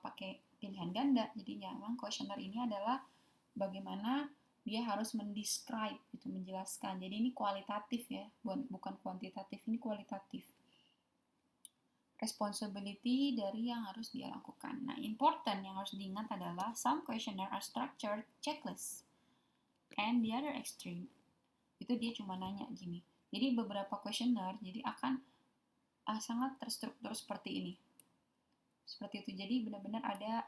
pakai pilihan ganda. Jadinya memang questionnaire ini adalah bagaimana dia harus mendescribe, itu menjelaskan. Jadi ini kualitatif ya, bukan kuantitatif, ini kualitatif. Responsibility dari yang harus dia lakukan. Nah, important yang harus diingat adalah some questionnaire are structured checklist. And the other extreme, itu dia cuma nanya gini. Jadi beberapa questionnaire jadi akan sangat terstruktur seperti ini. Seperti itu. Jadi benar-benar ada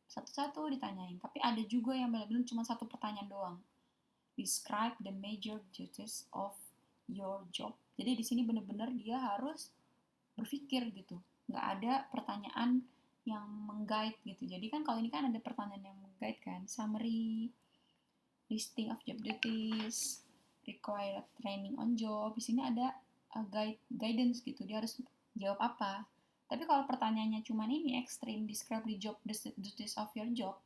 satu-satu ditanyain. Tapi ada juga yang benar-benar cuma satu pertanyaan doang. Describe the major duties of your job. Jadi di sini benar-benar dia harus berpikir gitu, nggak ada pertanyaan yang mengguide gitu. Jadi kan kalau ini kan ada pertanyaan yang mengguide kan, summary, listing of job duties, required training on job. Di sini ada guidance gitu, dia harus jawab apa. Tapi kalau pertanyaannya cuma ini extreme, describe the job duties of your job,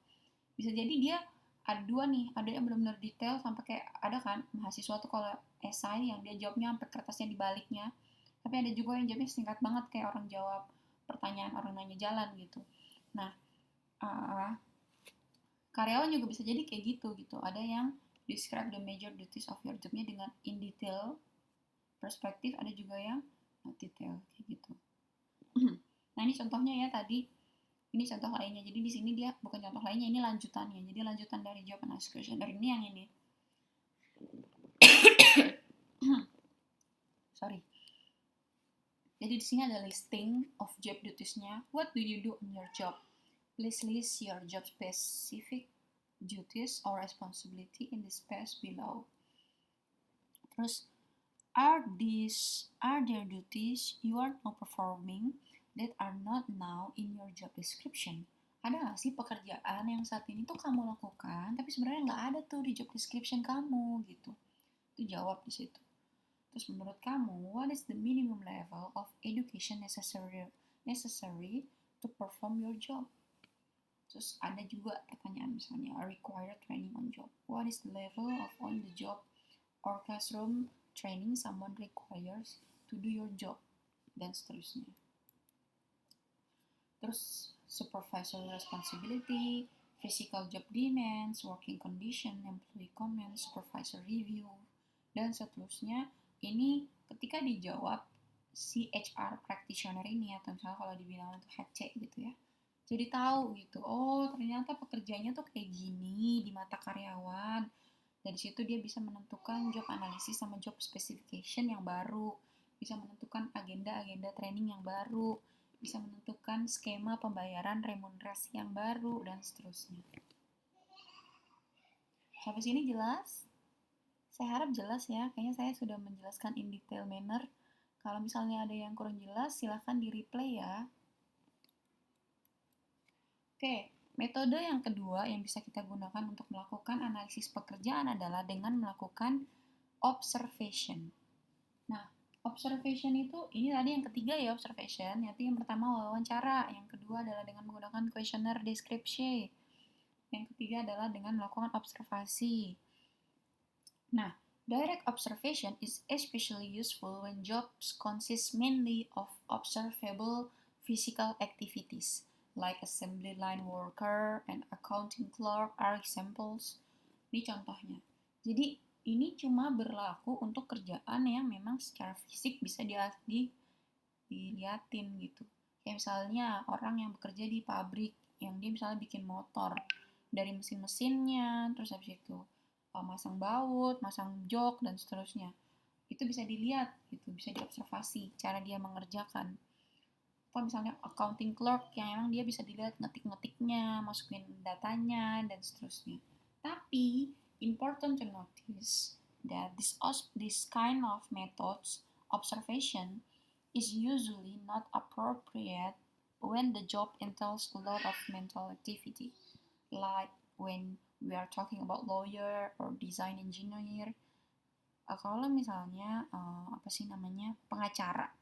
bisa jadi dia ada dua nih, ada yang benar-benar detail sampai kayak ada kan mahasiswa tuh kalau esai yang dia jawabnya sampai kertasnya dibaliknya. Tapi ada juga yang jawabnya singkat banget kayak orang jawab pertanyaan orang nanya jalan gitu. Nah, karyawan juga bisa jadi kayak gitu. Ada yang describe the major duties of your job-nya dengan in detail perspektif, ada juga yang not detail kayak gitu. Nah, ini contohnya ya tadi. Ini contoh lainnya. Jadi di sini dia bukan contoh lainnya, ini lanjutannya. Jadi lanjutan dari job analysis questionnaire ini yang ini. Sorry. Jadi di sini ada listing of job duties-nya. What do you do on your job? Please list your job specific duties or responsibility in the space below. Terus, are there duties you are now performing that are not now in your job description? Ada nggak sih pekerjaan yang saat ini tuh kamu lakukan, tapi sebenarnya nggak ada tuh di job description kamu gitu? Itu jawab di situ. Terus menurut kamu, what is the minimum level of education necessary to perform your job? Terus ada juga pertanyaan misalnya, required training on job. What is the level of on the job or classroom training someone requires to do your job? Dan seterusnya. Terus supervisor responsibility, physical job demands, working condition, employee comments, supervisor review, dan seterusnya. Ini ketika dijawab si HR practitioner ini, atau misalnya kalau dibilang itu HC gitu ya, jadi tahu gitu, oh ternyata pekerjaannya tuh kayak gini di mata karyawan. Dari situ dia bisa menentukan job analisis sama job specification yang baru, bisa menentukan agenda-agenda training yang baru, bisa menentukan skema pembayaran remunerasi yang baru, dan seterusnya. Sampai sini jelas? Saya harap jelas ya, kayaknya saya sudah menjelaskan in detail manner. Kalau misalnya ada yang kurang jelas, silahkan di replay ya. Oke, metode yang kedua yang bisa kita gunakan untuk melakukan analisis pekerjaan adalah dengan melakukan observation. Nah, observation itu, ini tadi yang ketiga ya observation, yaitu yang pertama wawancara, yang kedua adalah dengan menggunakan questionnaire description, yang ketiga adalah dengan melakukan observasi. Nah, direct observation is especially useful when jobs consist mainly of observable physical activities, like assembly line worker and accounting clerk are examples. Ini contohnya. Jadi, ini cuma berlaku untuk kerjaan yang memang secara fisik bisa diliatin gitu. Kayak misalnya orang yang bekerja di pabrik, yang dia misalnya bikin motor, dari mesin-mesinnya, terus habis itu masang baut, masang jok, dan seterusnya. Itu bisa dilihat gitu, bisa diobservasi cara dia mengerjakan. Atau misalnya accounting clerk yang emang dia bisa dilihat ngetik-ngetiknya, masukin datanya, dan seterusnya. Tapi important to notice that this kind of methods observation is usually not appropriate when the job entails a lot of mental activity, like when we are talking about lawyer or design engineer. Kalau misalnya apa sih namanya pengacara,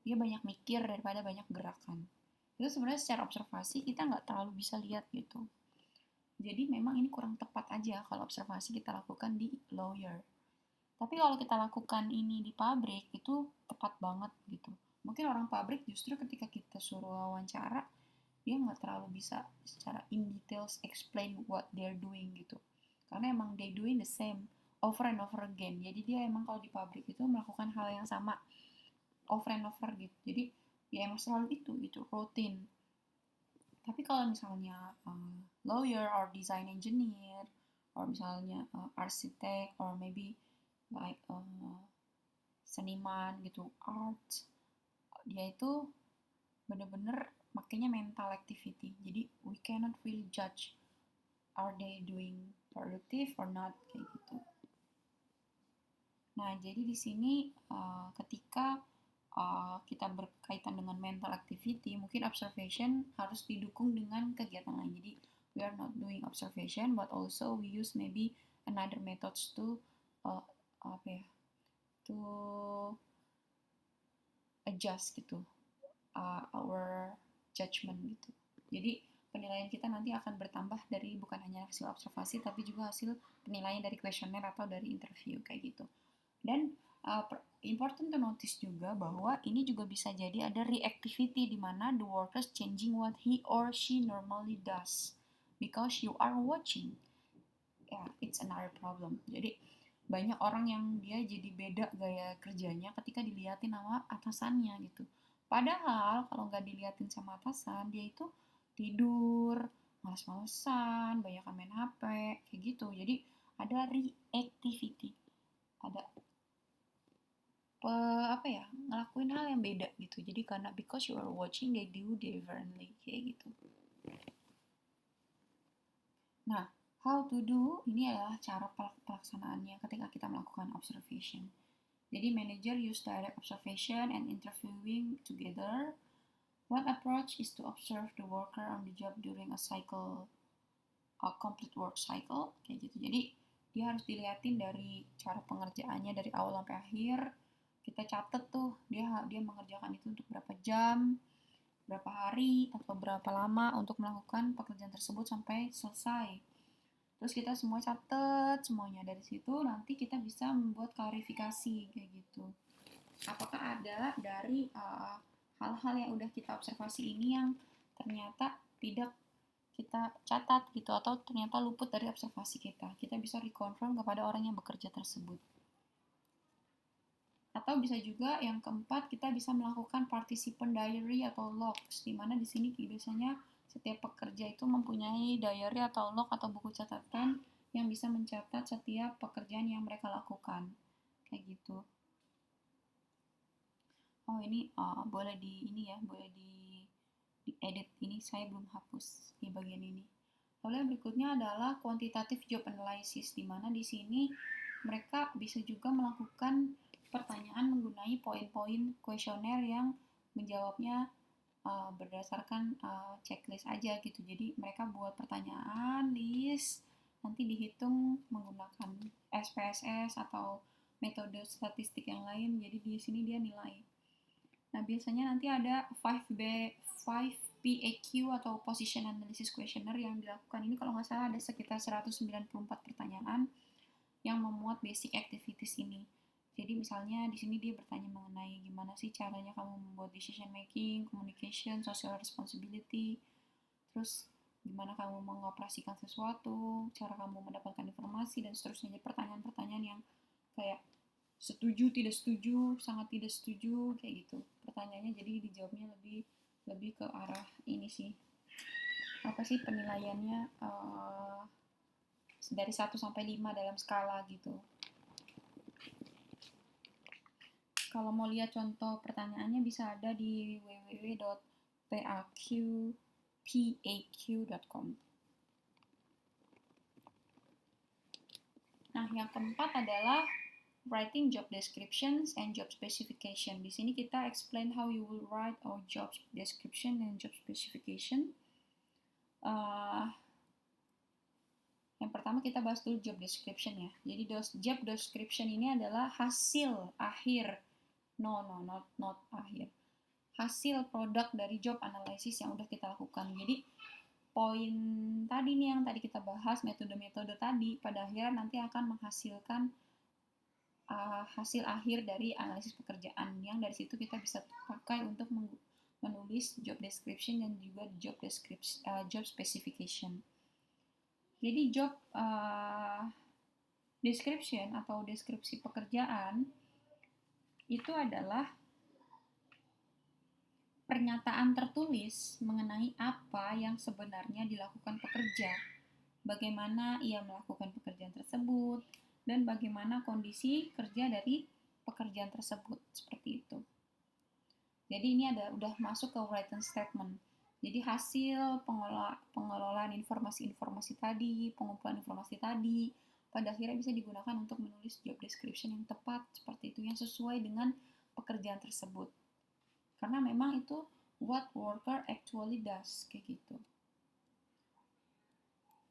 dia banyak mikir daripada banyak gerakan. Itu sebenarnya secara observasi kita nggak terlalu bisa lihat gitu. Jadi memang ini kurang tepat aja kalau observasi kita lakukan di lawyer. Tapi kalau kita lakukan ini di pabrik itu tepat banget gitu. Mungkin orang pabrik justru ketika kita suruh wawancara, dia nggak terlalu bisa secara in details explain what they're doing gitu. Karena emang they doing the same over and over again. Jadi dia emang kalau di pabrik itu melakukan hal yang sama over and over gitu. Jadi ya emang selalu itu rutin. Tapi kalau misalnya lawyer or design engineer or misalnya arsitek or maybe like seniman gitu, art, dia itu bener-bener makanya mental activity. Jadi we cannot really judge are they doing productive or not kayak gitu. Nah, jadi di sini ketika kita berkaitan dengan mental activity, mungkin observation harus didukung dengan kegiatan lain. Jadi we are not doing observation, but also we use maybe another methods to apa ya, to adjust gitu our judgment gitu. Jadi penilaian kita nanti akan bertambah dari bukan hanya hasil observasi, tapi juga hasil penilaian dari kuesioner atau dari interview kayak gitu. Dan important to notice juga bahwa ini juga bisa jadi ada reactivity di mana the workers changing what he or she normally does because you are watching. Yeah, it's another problem. Jadi banyak orang yang dia jadi beda gaya kerjanya ketika dilihatin sama atasannya gitu. Padahal kalau nggak dilihatin sama atasan, dia itu tidur, males-malesan, banyak main HP, kayak gitu. Jadi ada reactivity, ada apa ya, ngelakuin hal yang beda gitu. Jadi karena because you are watching, they do differently, kayak gitu. Nah, how to do ini adalah cara pelaksanaannya ketika kita melakukan observation. Jadi manager use direct observation and interviewing together. One approach is to observe the worker on the job during a cycle, a complete work cycle, kayak gitu. Jadi dia harus dilihatin dari cara pengerjaannya dari awal sampai akhir. Kita catat tuh dia mengerjakan itu untuk berapa jam, berapa hari, atau berapa lama untuk melakukan pekerjaan tersebut sampai selesai. Terus kita semua catat semuanya. Dari situ nanti kita bisa membuat klarifikasi kayak gitu. Apakah ada dari hal-hal yang udah kita observasi ini yang ternyata tidak kita catat gitu atau ternyata luput dari observasi kita. Kita bisa reconfirm kepada orang yang bekerja tersebut. Atau bisa juga yang keempat, kita bisa melakukan participant diary atau logs, di mana di sini biasanya setiap pekerja itu mempunyai diary atau log atau buku catatan yang bisa mencatat setiap pekerjaan yang mereka lakukan. Kayak gitu. Oh, ini boleh di edit. Ini saya belum hapus di bagian ini. Lalu yang berikutnya adalah quantitative job analysis, di mana di sini mereka bisa juga melakukan pertanyaan menggunakan poin-poin kuesioner yang menjawabnya berdasarkan checklist aja gitu. Jadi mereka buat pertanyaan, list, nanti dihitung menggunakan SPSS atau metode statistik yang lain. Jadi di sini dia nilai. Nah, biasanya nanti ada 5PAQ atau Position Analysis Questionnaire yang dilakukan. Ini kalau nggak salah ada sekitar 194 pertanyaan yang memuat basic activities ini. Jadi misalnya di sini dia bertanya mengenai gimana sih caranya kamu membuat decision making, communication, social responsibility, terus gimana kamu mengoperasikan sesuatu, cara kamu mendapatkan informasi, dan seterusnya. Jadi pertanyaan-pertanyaan yang kayak setuju, tidak setuju, sangat tidak setuju, kayak gitu. Pertanyaannya jadi dijawabnya lebih ke arah ini sih. Apa sih penilaiannya dari 1 sampai 5 dalam skala gitu. Kalau mau lihat contoh pertanyaannya bisa ada di www.paq.com. Nah, yang keempat adalah writing job descriptions and job specification. Di sini kita explain how you will write our job description and job specification. Yang pertama kita bahas dulu job description ya. Jadi job description ini adalah hasil akhir, not akhir. Hasil produk dari job analysis yang udah kita lakukan. Jadi poin tadi nih yang tadi kita bahas, metode-metode tadi, pada akhirnya nanti akan menghasilkan hasil akhir dari analisis pekerjaan, yang dari situ kita bisa pakai untuk menulis job description dan juga job specification. Jadi job description atau deskripsi pekerjaan itu adalah pernyataan tertulis mengenai apa yang sebenarnya dilakukan pekerja, bagaimana ia melakukan pekerjaan tersebut, dan bagaimana kondisi kerja dari pekerjaan tersebut, seperti itu. Jadi ini udah masuk ke written statement. Jadi hasil pengelolaan informasi-informasi tadi, pengumpulan informasi tadi, pada akhirnya bisa digunakan untuk menulis job description yang tepat, seperti itu, yang sesuai dengan pekerjaan tersebut. Karena memang itu what worker actually does, kayak gitu.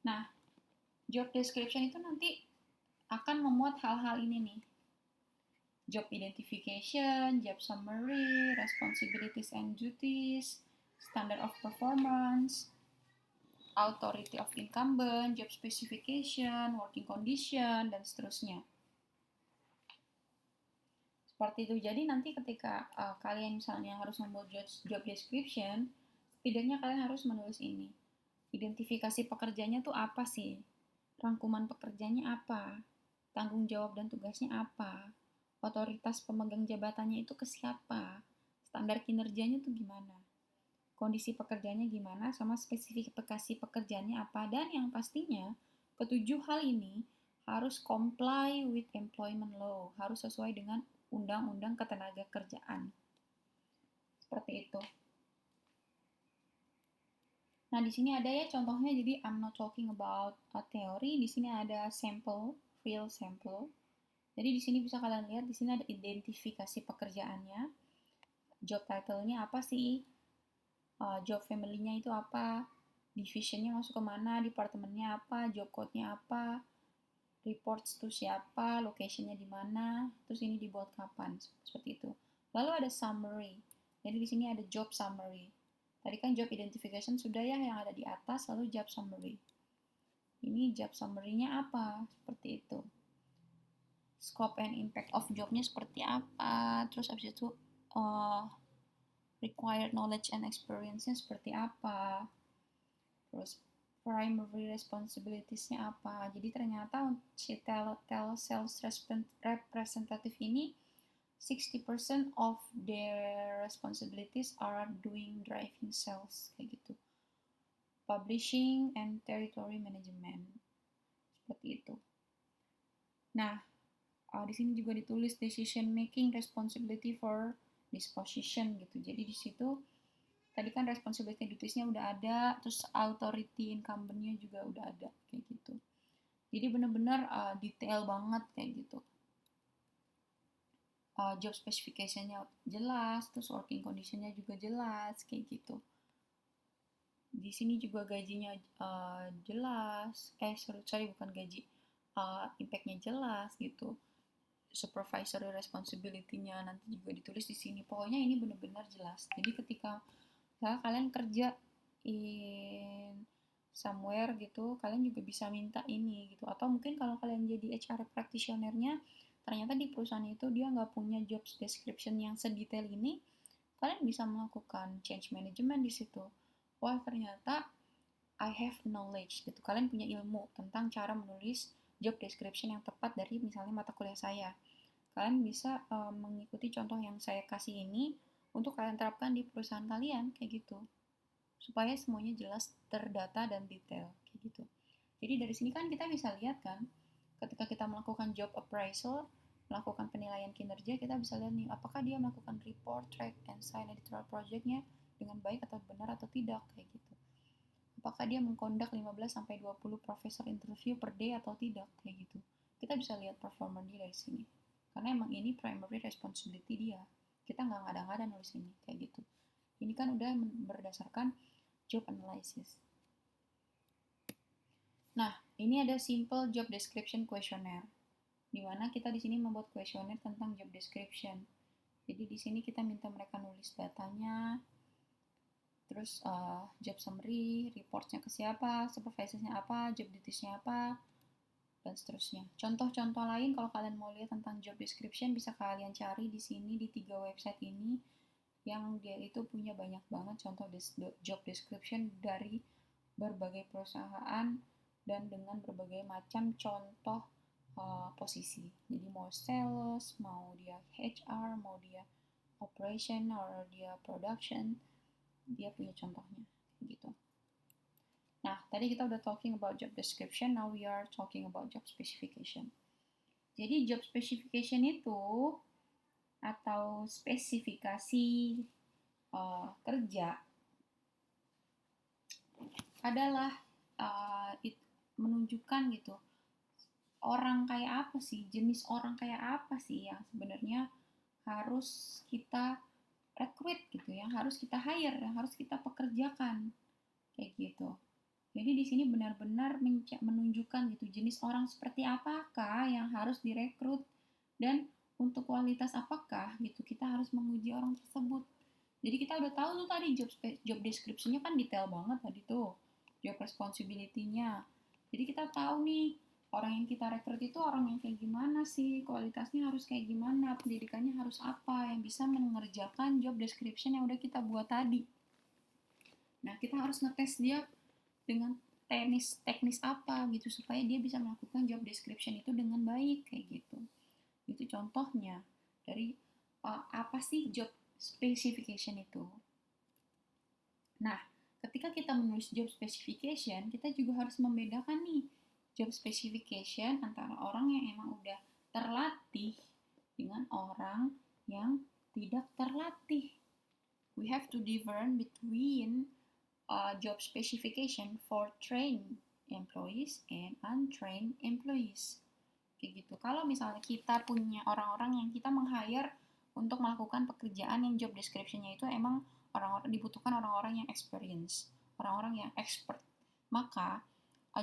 Nah, job description itu nanti akan memuat hal-hal ini nih. Job identification, job summary, responsibilities and duties, standard of performance, authority of incumbent, job specification, working condition, dan seterusnya. Seperti itu. Jadi nanti ketika kalian misalnya harus membuat job description, setidaknya kalian harus menulis ini. Identifikasi pekerjaannya tuh apa sih? Rangkuman pekerjaannya apa? Tanggung jawab dan tugasnya apa? Otoritas pemegang jabatannya itu ke siapa? Standar kinerjanya tuh gimana? Kondisi pekerjaannya gimana? Sama spesifikasi pekerjaannya apa? Dan yang pastinya, ketujuh hal ini harus comply with employment law. Harus sesuai dengan Undang-Undang Ketenagakerjaan. Seperti itu. Nah, di sini ada ya contohnya. Jadi, I'm not talking about a theory. Di sini ada sample, real sample. Jadi, di sini bisa kalian lihat, di sini ada identifikasi pekerjaannya. Job title-nya apa sih? Job family-nya itu apa? Division-nya masuk kemana? Departemennya apa? Job code-nya apa? Reports to siapa? Location-nya di mana? Terus ini dibuat kapan? Seperti itu. Lalu ada summary. Jadi di sini ada job summary. Tadi kan job identification sudah ya yang ada di atas, lalu job summary. Ini job summary-nya apa? Seperti itu. Scope and impact of job-nya seperti apa? Terus habis itu required knowledge and experience-nya seperti apa? Terus primary responsibilities-nya apa? Jadi ternyata si sales representative ini 60% of their responsibilities are doing driving sales, kayak gitu. Publishing and territory management. Seperti itu. Nah, di sini juga ditulis decision making responsibility for this position gitu. Jadi di situ tadi kan responsibility duties-nya udah ada, terus authority incumbent-nya juga udah ada, kayak gitu. Jadi benar-benar detail banget kayak gitu. job specification-nya jelas, terus working condition-nya juga jelas, kayak gitu. Di sini juga gajinya jelas, sorry bukan gaji, impact-nya jelas gitu. Supervisory responsibility-nya nanti juga ditulis di sini. Pokoknya ini benar-benar jelas. Jadi ketika kalian kerja in somewhere gitu, kalian juga bisa minta ini gitu. Atau mungkin kalau kalian jadi HR practitioner-nya, ternyata di perusahaan itu dia nggak punya job description yang sedetail ini, kalian bisa melakukan change management di situ. Wah, ternyata I have knowledge gitu. Kalian punya ilmu tentang cara menulis job description yang tepat dari misalnya mata kuliah saya. Kalian bisa mengikuti contoh yang saya kasih ini untuk kalian terapkan di perusahaan kalian kayak gitu. Supaya semuanya jelas, terdata dan detail kayak gitu. Jadi dari sini kan kita bisa lihat kan, ketika kita melakukan job appraisal, melakukan penilaian kinerja, kita bisa lihat nih apakah dia melakukan report, track, and sign editorial project-nya dengan baik atau benar atau tidak kayak gitu. Apakah dia mengkondak 15-20 profesor interview per day atau tidak kayak gitu. Kita bisa lihat performa dia dari sini. Karena emang ini primary responsibility dia. Kita nggak ngada-ngada nulis ini kayak gitu. Ini kan udah berdasarkan job analysis. Nah, ini ada simple job description questionnaire, di mana kita di sini membuat questionnaire tentang job description. Jadi di sini kita minta mereka nulis datanya, terus job summary, reportnya ke siapa, supervisornya apa, job dutiesnya apa, dan seterusnya. Contoh-contoh lain kalau kalian mau lihat tentang job description bisa kalian cari di sini di 3 website ini yang dia itu punya banyak banget contoh job description dari berbagai perusahaan dan dengan berbagai macam contoh posisi. Jadi mau sales, mau dia HR, mau dia operation, or dia production, dia punya contohnya gitu. Nah, tadi kita udah talking about job description, now we are talking about job specification. Jadi job specification itu atau spesifikasi kerja adalah menunjukkan gitu orang kayak apa sih, jenis orang kayak apa sih yang sebenarnya harus kita rekrut gitu, yang harus kita hire, yang harus kita pekerjakan kayak gitu. Jadi di sini benar-benar menunjukkan gitu jenis orang seperti apakah yang harus direkrut dan untuk kualitas apakah gitu kita harus menguji orang tersebut. Jadi kita udah tahu tuh tadi job description-nya kan detail banget tadi tuh. Job responsibility-nya. Jadi kita tahu nih orang yang kita rekrut itu orang yang kayak gimana sih, kualitasnya harus kayak gimana, pendidikannya harus apa yang bisa mengerjakan job description yang udah kita buat tadi. Nah, kita harus ngetes dia dengan teknis apa gitu supaya dia bisa melakukan job description itu dengan baik kayak gitu. Itu contohnya dari apa sih job specification itu. Nah, ketika kita menulis job specification, kita juga harus membedakan nih job specification antara orang yang emang udah terlatih dengan orang yang tidak terlatih. We have to different between job specification for trained employees and untrained employees. Kayak gitu. Kalau misalnya kita punya orang-orang yang kita meng-hire untuk melakukan pekerjaan yang job description-nya itu emang orang-orang dibutuhkan orang-orang yang experience, orang-orang yang expert. Maka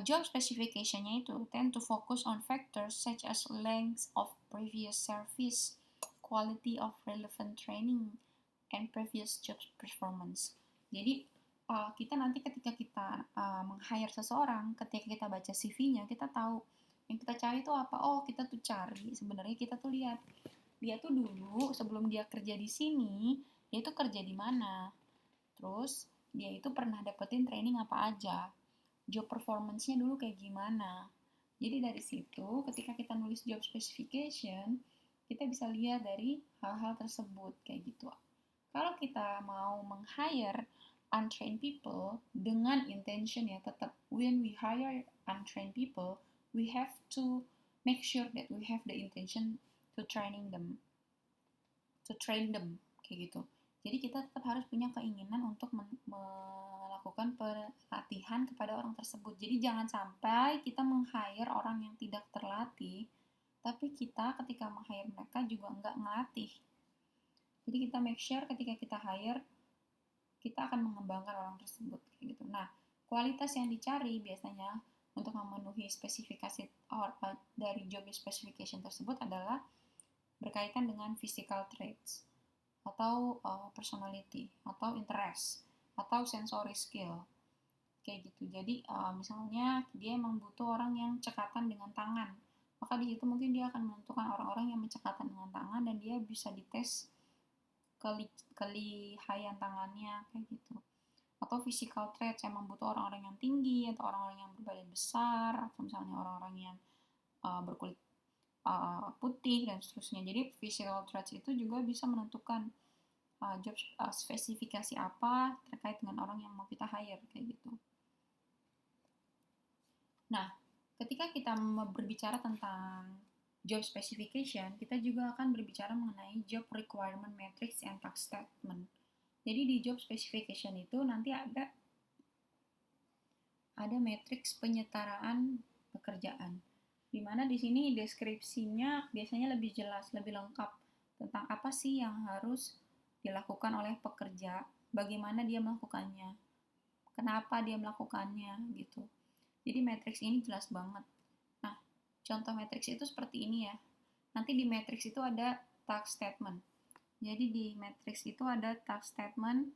job specification-nya itu tend to focus on factors such as length of previous service, quality of relevant training, and previous job performance. Jadi kita nanti ketika kita meng-hire seseorang, ketika kita baca CV-nya, kita tahu yang kita cari itu apa. Oh, kita tuh cari sebenarnya kita tuh lihat dia tuh dulu sebelum dia kerja di sini, dia tuh kerja di mana, terus dia itu pernah dapetin training apa aja, job performance-nya dulu kayak gimana. Jadi dari situ ketika kita nulis job specification, kita bisa lihat dari hal-hal tersebut kayak gitu. Kalau kita mau meng-hire untrained people dengan intention ya tetap when we hire untrained people, we have to make sure that we have the intention to train them kayak gitu. Jadi kita tetap harus punya keinginan untuk melakukan pelatihan kepada orang tersebut. Jadi jangan sampai kita meng-hire orang yang tidak terlatih Tapi kita ketika meng-hire mereka juga nggak ngelatih. Jadi kita make sure ketika kita hire, kita akan mengembangkan orang tersebut kayak gitu. Nah, kualitas yang dicari biasanya untuk memenuhi spesifikasi dari job specification tersebut adalah berkaitan dengan physical traits atau personality atau interest atau sensory skill kayak gitu. Jadi misalnya dia emang butuh orang yang cekatan dengan tangan, maka di situ mungkin dia akan menentukan orang-orang yang mencekatan dengan tangan dan dia bisa dites kelihayan tangannya kayak gitu. Atau physical traits, emang butuh orang-orang yang tinggi atau orang-orang yang berbadan besar atau misalnya orang-orang yang berkulit putih dan seterusnya. Jadi physical traits itu juga bisa menentukan job spesifikasi apa terkait dengan orang yang mau kita hire kayak gitu. Nah, ketika kita berbicara tentang job specification, kita juga akan berbicara mengenai job requirement matrix and task statement. Jadi di job specification itu nanti ada matriks penyetaraan pekerjaan. Di mana di sini deskripsinya biasanya lebih jelas, lebih lengkap tentang apa sih yang harus dilakukan oleh pekerja, bagaimana dia melakukannya, kenapa dia melakukannya gitu. Jadi matriks ini jelas banget. Nah, contoh matriks itu seperti ini ya. Nanti di matriks itu ada task statement. Jadi di matriks itu ada task statement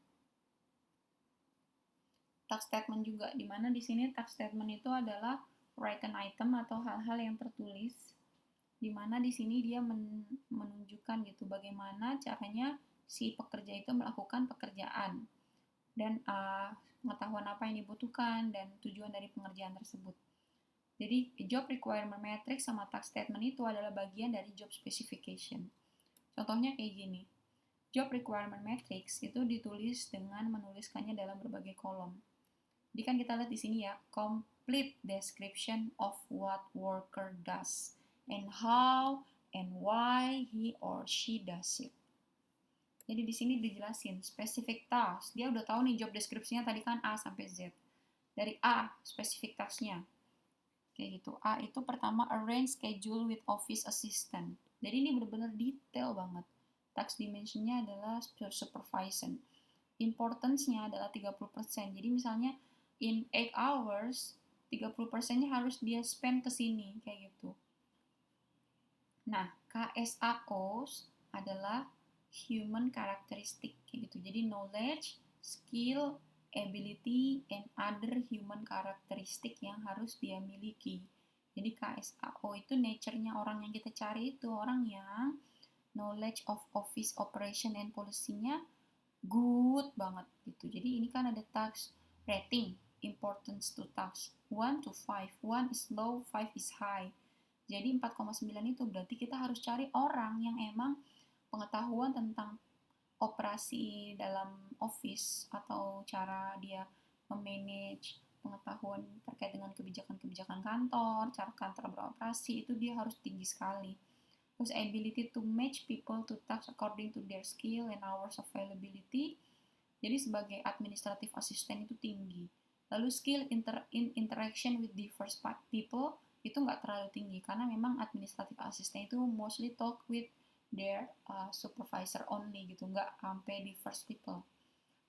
juga, di mana di sini task statement itu adalah written item atau hal-hal yang tertulis, di mana di sini dia menunjukkan gitu bagaimana caranya si pekerja itu melakukan pekerjaan dan pengetahuan apa yang dibutuhkan dan tujuan dari pengerjaan tersebut. Jadi job requirement matrix sama task statement itu adalah bagian dari job specification. Contohnya kayak gini. Job requirement matrix itu ditulis dengan menuliskannya dalam berbagai kolom. Jadi kan kita lihat di sini ya, complete description of what worker does and how and why he or she does it. Jadi di sini dijelasin specific task. Dia udah tahu nih job deskripsinya tadi kan A sampai Z. Dari A, specific tasknya. Kayak gitu. A itu pertama arrange schedule with office assistant. Jadi ini benar-benar detail banget. Task dimensionnya adalah supervision. Importance-nya adalah 30%. Jadi misalnya in 8 hours, 30%-nya harus dia spend ke sini kayak gitu. Nah, KSAOs adalah human characteristic kayak gitu. Jadi knowledge, skill, ability, and other human characteristic yang harus dia miliki. Jadi KSAO itu nature-nya orang yang kita cari itu orang yang knowledge of office operation and policy-nya good banget gitu. Jadi ini kan ada task rating, importance to task 1 to 5. 1 is low, 5 is high. Jadi 4,9 itu berarti kita harus cari orang yang emang pengetahuan tentang operasi dalam office atau cara dia memanage, pengetahuan terkait dengan kebijakan-kebijakan kantor, cara kantor beroperasi itu dia harus tinggi sekali. Terus ability to match people to tasks according to their skill and hours availability. Jadi sebagai administrative assistant itu tinggi. Lalu skill interaction with diverse people itu nggak terlalu tinggi karena memang administrative assistant itu mostly talk with their supervisor only gitu, nggak sampai diverse people.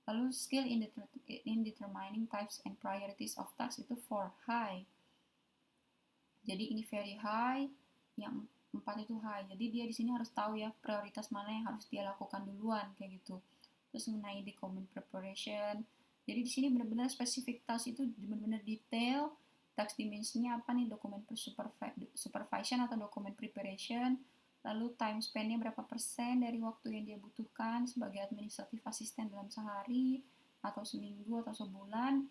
Lalu skill in determining types and priorities of tasks itu for high. Jadi ini very high, yang 4 itu high. Jadi dia di sini harus tahu ya prioritas mana yang harus dia lakukan duluan kayak gitu. Terus mengenai document preparation. Jadi di sini benar-benar spesifik task itu benar-benar detail. Task dimensinya apa nih, dokumen supervision atau dokumen preparation, lalu time span-nya berapa persen dari waktu yang dia butuhkan sebagai administrative assistant dalam sehari atau seminggu atau sebulan,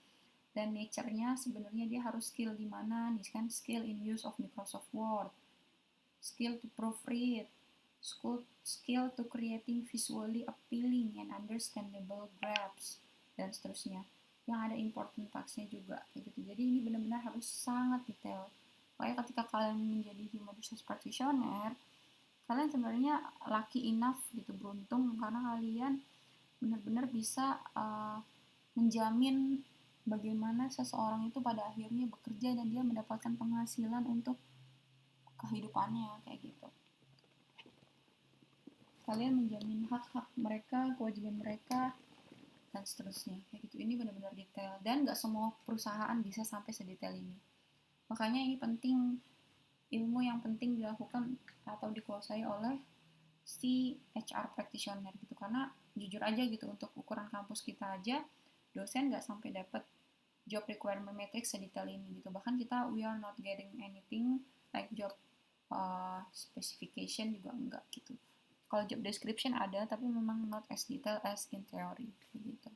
dan nature-nya sebenarnya dia harus skill di mana nih kan, skill in use of Microsoft Word, skill to proofread, skill to creating visually appealing and understandable graphs, dan seterusnya. Yang ada important task-nya juga kayak gitu. Jadi ini benar-benar harus sangat detail. Makanya ketika kalian menjadi human resource practitioner, kalian sebenarnya lucky enough gitu, beruntung karena kalian benar-benar bisa menjamin bagaimana seseorang itu pada akhirnya bekerja dan dia mendapatkan penghasilan untuk kehidupannya kayak gitu. Kalian menjamin hak-hak mereka, kewajiban mereka, dan seterusnya kayak gitu. Ini benar-benar detail dan nggak semua perusahaan bisa sampai sedetail ini. Makanya ini penting, ilmu yang penting dilakukan atau dikuasai oleh si HR practitioner gitu, karena jujur aja gitu untuk ukuran kampus kita aja dosen nggak sampai dapat job requirement matrix sedetail ini gitu. Bahkan kita we are not getting anything like job specification juga enggak gitu. Kalau job description ada tapi memang not as detail as in theory gitu.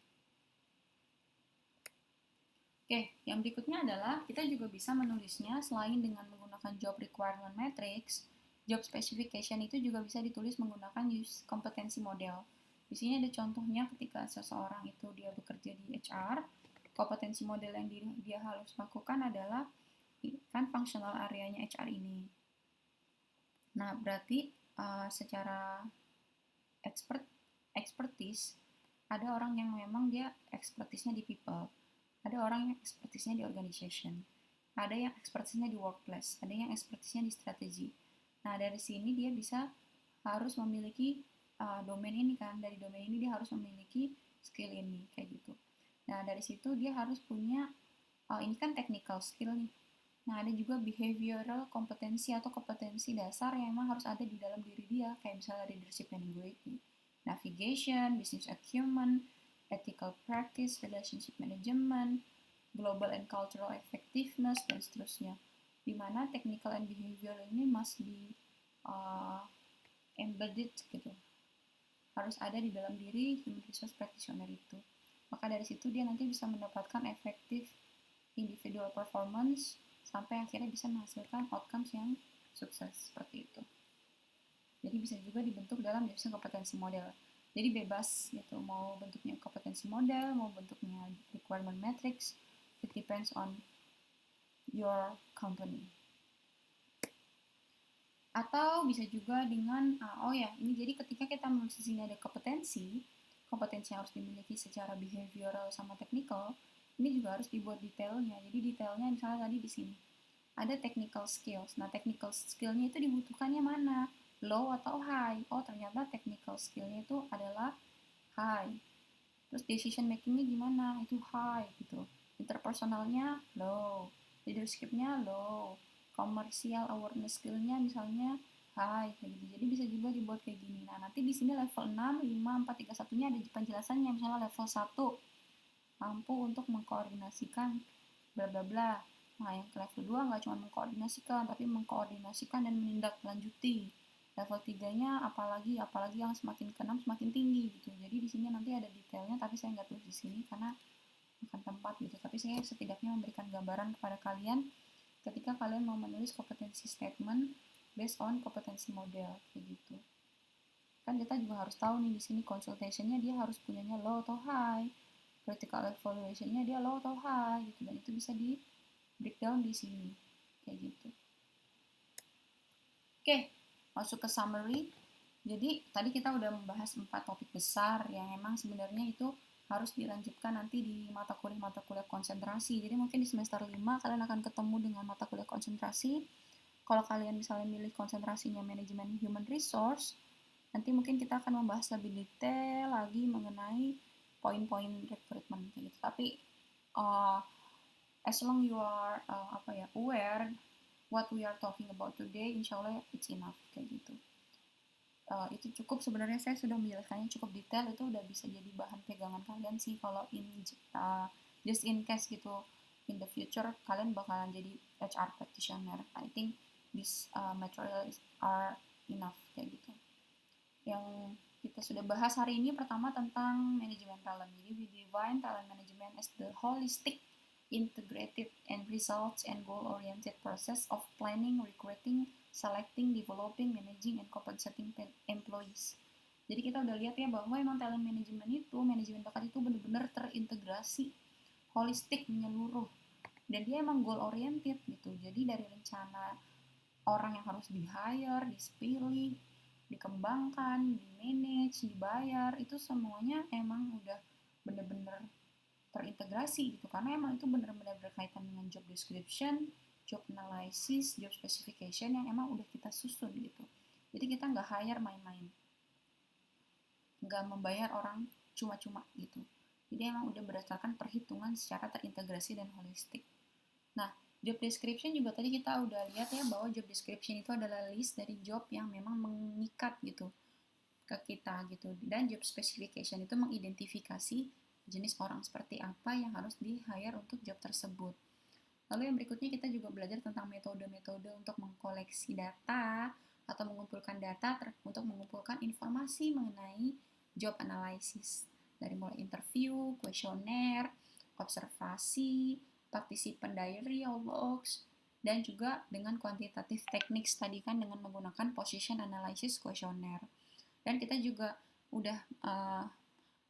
Oke, yang berikutnya adalah kita juga bisa menulisnya selain dengan menggunakan job requirement matrix, job specification itu juga bisa ditulis menggunakan use kompetensi model. Di sini ada contohnya ketika seseorang itu dia bekerja di HR, kompetensi model yang dia harus lakukan adalah kan functional areanya HR ini. Nah, berarti secara expertise ada orang yang memang dia expertise-nya di people, ada orang yang expertise-nya di organization, ada yang expertise-nya di workplace, ada yang expertise-nya di strategi. Nah, dari sini dia bisa harus memiliki domain ini kan, dari domain ini dia harus memiliki skill ini kayak gitu. Nah, dari situ dia harus punya ini kan technical skill nih. Nah, ada juga behavioral kompetensi atau kompetensi dasar yang memang harus ada di dalam diri dia, kayak misalnya leadership and navigation, business acumen, ethical practice, relationship management, global and cultural effectiveness, dan seterusnya. Dimana technical and behavioral ini must be embedded gitu. Harus ada di dalam diri human resource practitioner itu. Maka dari situ dia nanti bisa mendapatkan efektif individual performance sampai akhirnya bisa menghasilkan outcomes yang sukses seperti itu. Jadi bisa juga dibentuk dalam definisi kompetensi model. Jadi bebas gitu, mau bentuknya kompetensi model, mau bentuknya requirement matrix, it depends on your company. Atau bisa juga dengan ini jadi ketika kita menulis di sini ada kompetensi yang harus dimiliki secara behavioral sama technical, ini juga harus dibuat detailnya. Jadi detailnya misalnya tadi di sini ada technical skills. Nah, technical skillnya itu dibutuhkannya mana? Low atau high? Oh, ternyata technical skillnya itu adalah high. Terus decision makingnya gimana? Itu high gitu. Interpersonalnya low. Leadershipnya low. Commercial awareness skillnya misalnya high gitu. Jadi bisa juga dibuat kayak gini. Nah, nanti di sini level 6, 5, 4, 3, 1-nya ada penjelasannya. Misalnya level 1 mampu untuk mengkoordinasikan bla bla bla. Nah, yang ke level 2 nggak cuma mengkoordinasikan, tapi mengkoordinasikan dan menindaklanjuti. Level 3-nya apalagi yang semakin ke 6 semakin tinggi gitu. Jadi di sini nanti ada detailnya, tapi saya nggak tulis di sini karena bukan tempat gitu. Tapi saya setidaknya memberikan gambaran kepada kalian ketika kalian mau menulis kompetensi statement based on kompetensi model kayak gitu. Kan kita juga harus tahu nih di sini consultation-nya dia harus punyanya low atau high, critical evaluation-nya dia low atau high gitu, dan itu bisa di breakdown di sini kayak gitu. Oke, masuk ke summary. Jadi tadi kita udah membahas 4 topik besar yang emang sebenarnya itu harus dilanjutkan nanti di mata kuliah konsentrasi. Jadi mungkin di semester 5 kalian akan ketemu dengan mata kuliah konsentrasi. Kalau kalian misalnya milih konsentrasinya manajemen human resource, nanti mungkin kita akan membahas lebih detail lagi mengenai poin-poin recruitment gitu. Tapi as long you are aware what we are talking about today, insya Allah it's enough kayak gitu. Itu cukup sebenarnya, saya sudah menjelaskannya cukup detail, itu udah bisa jadi bahan pegangan kalian sih kalau just in case gitu in the future kalian bakalan jadi HR practitioner. I think this materials are enough kayak gitu. Yang kita sudah bahas hari ini pertama tentang manajemen talent. Jadi we define talent management as the holistic, integrated, and results and goal-oriented process of planning, recruiting, selecting, developing, managing, and compensating employees. Jadi kita udah lihat ya bahwa emang talent management itu, manajemen bakat itu benar-benar terintegrasi, holistik, menyeluruh. Dan dia emang goal-oriented gitu. Jadi dari rencana orang yang harus di-hire, dipilih, dikembangkan, di-manage, dibayar, itu semuanya emang udah bener-bener terintegrasi gitu, karena emang itu benar-benar berkaitan dengan job description, job analysis, job specification yang emang udah kita susun gitu. Jadi kita nggak hire main-main, nggak membayar orang cuma-cuma gitu. Jadi emang udah berdasarkan perhitungan secara terintegrasi dan holistik. Nah, job description juga tadi kita udah lihat ya bahwa job description itu adalah list dari job yang memang mengikat gitu ke kita gitu. Dan job specification itu mengidentifikasi jenis orang seperti apa yang harus di-hire untuk job tersebut. Lalu yang berikutnya kita juga belajar tentang metode-metode untuk mengkoleksi data atau mengumpulkan data untuk mengumpulkan informasi mengenai job analysis. Dari mulai interview, kuesioner, observasi, participant diary or logs, dan juga dengan quantitative techniques tadi kan dengan menggunakan position analysis kuesioner. Dan kita juga udah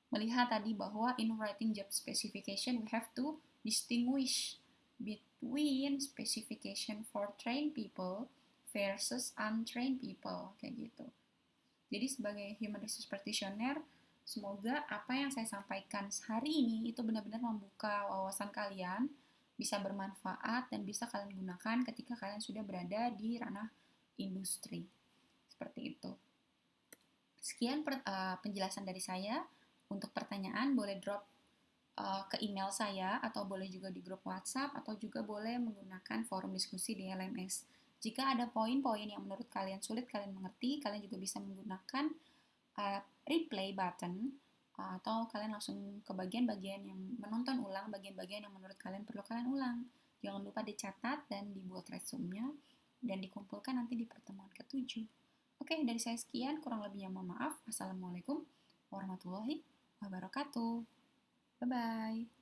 melihat tadi bahwa in writing job specification we have to distinguish between specification for trained people versus untrained people kayak gitu. Jadi sebagai human resource practitioner, semoga apa yang saya sampaikan hari ini itu benar-benar membuka wawasan kalian, bisa bermanfaat dan bisa kalian gunakan ketika kalian sudah berada di ranah industri. Seperti itu. Sekian penjelasan dari saya. Untuk pertanyaan boleh drop ke email saya atau boleh juga di grup WhatsApp atau juga boleh menggunakan forum diskusi di LMS. Jika ada poin-poin yang menurut kalian sulit kalian mengerti, kalian juga bisa menggunakan replay button atau kalian langsung ke bagian-bagian yang menonton ulang, bagian-bagian yang menurut kalian perlu kalian ulang. Jangan lupa dicatat dan dibuat resume-nya dan dikumpulkan nanti di pertemuan ke-7. Oke, dari saya sekian, kurang lebihnya mohon maaf. Assalamualaikum warahmatullahi wabarakatuh. Bye-bye.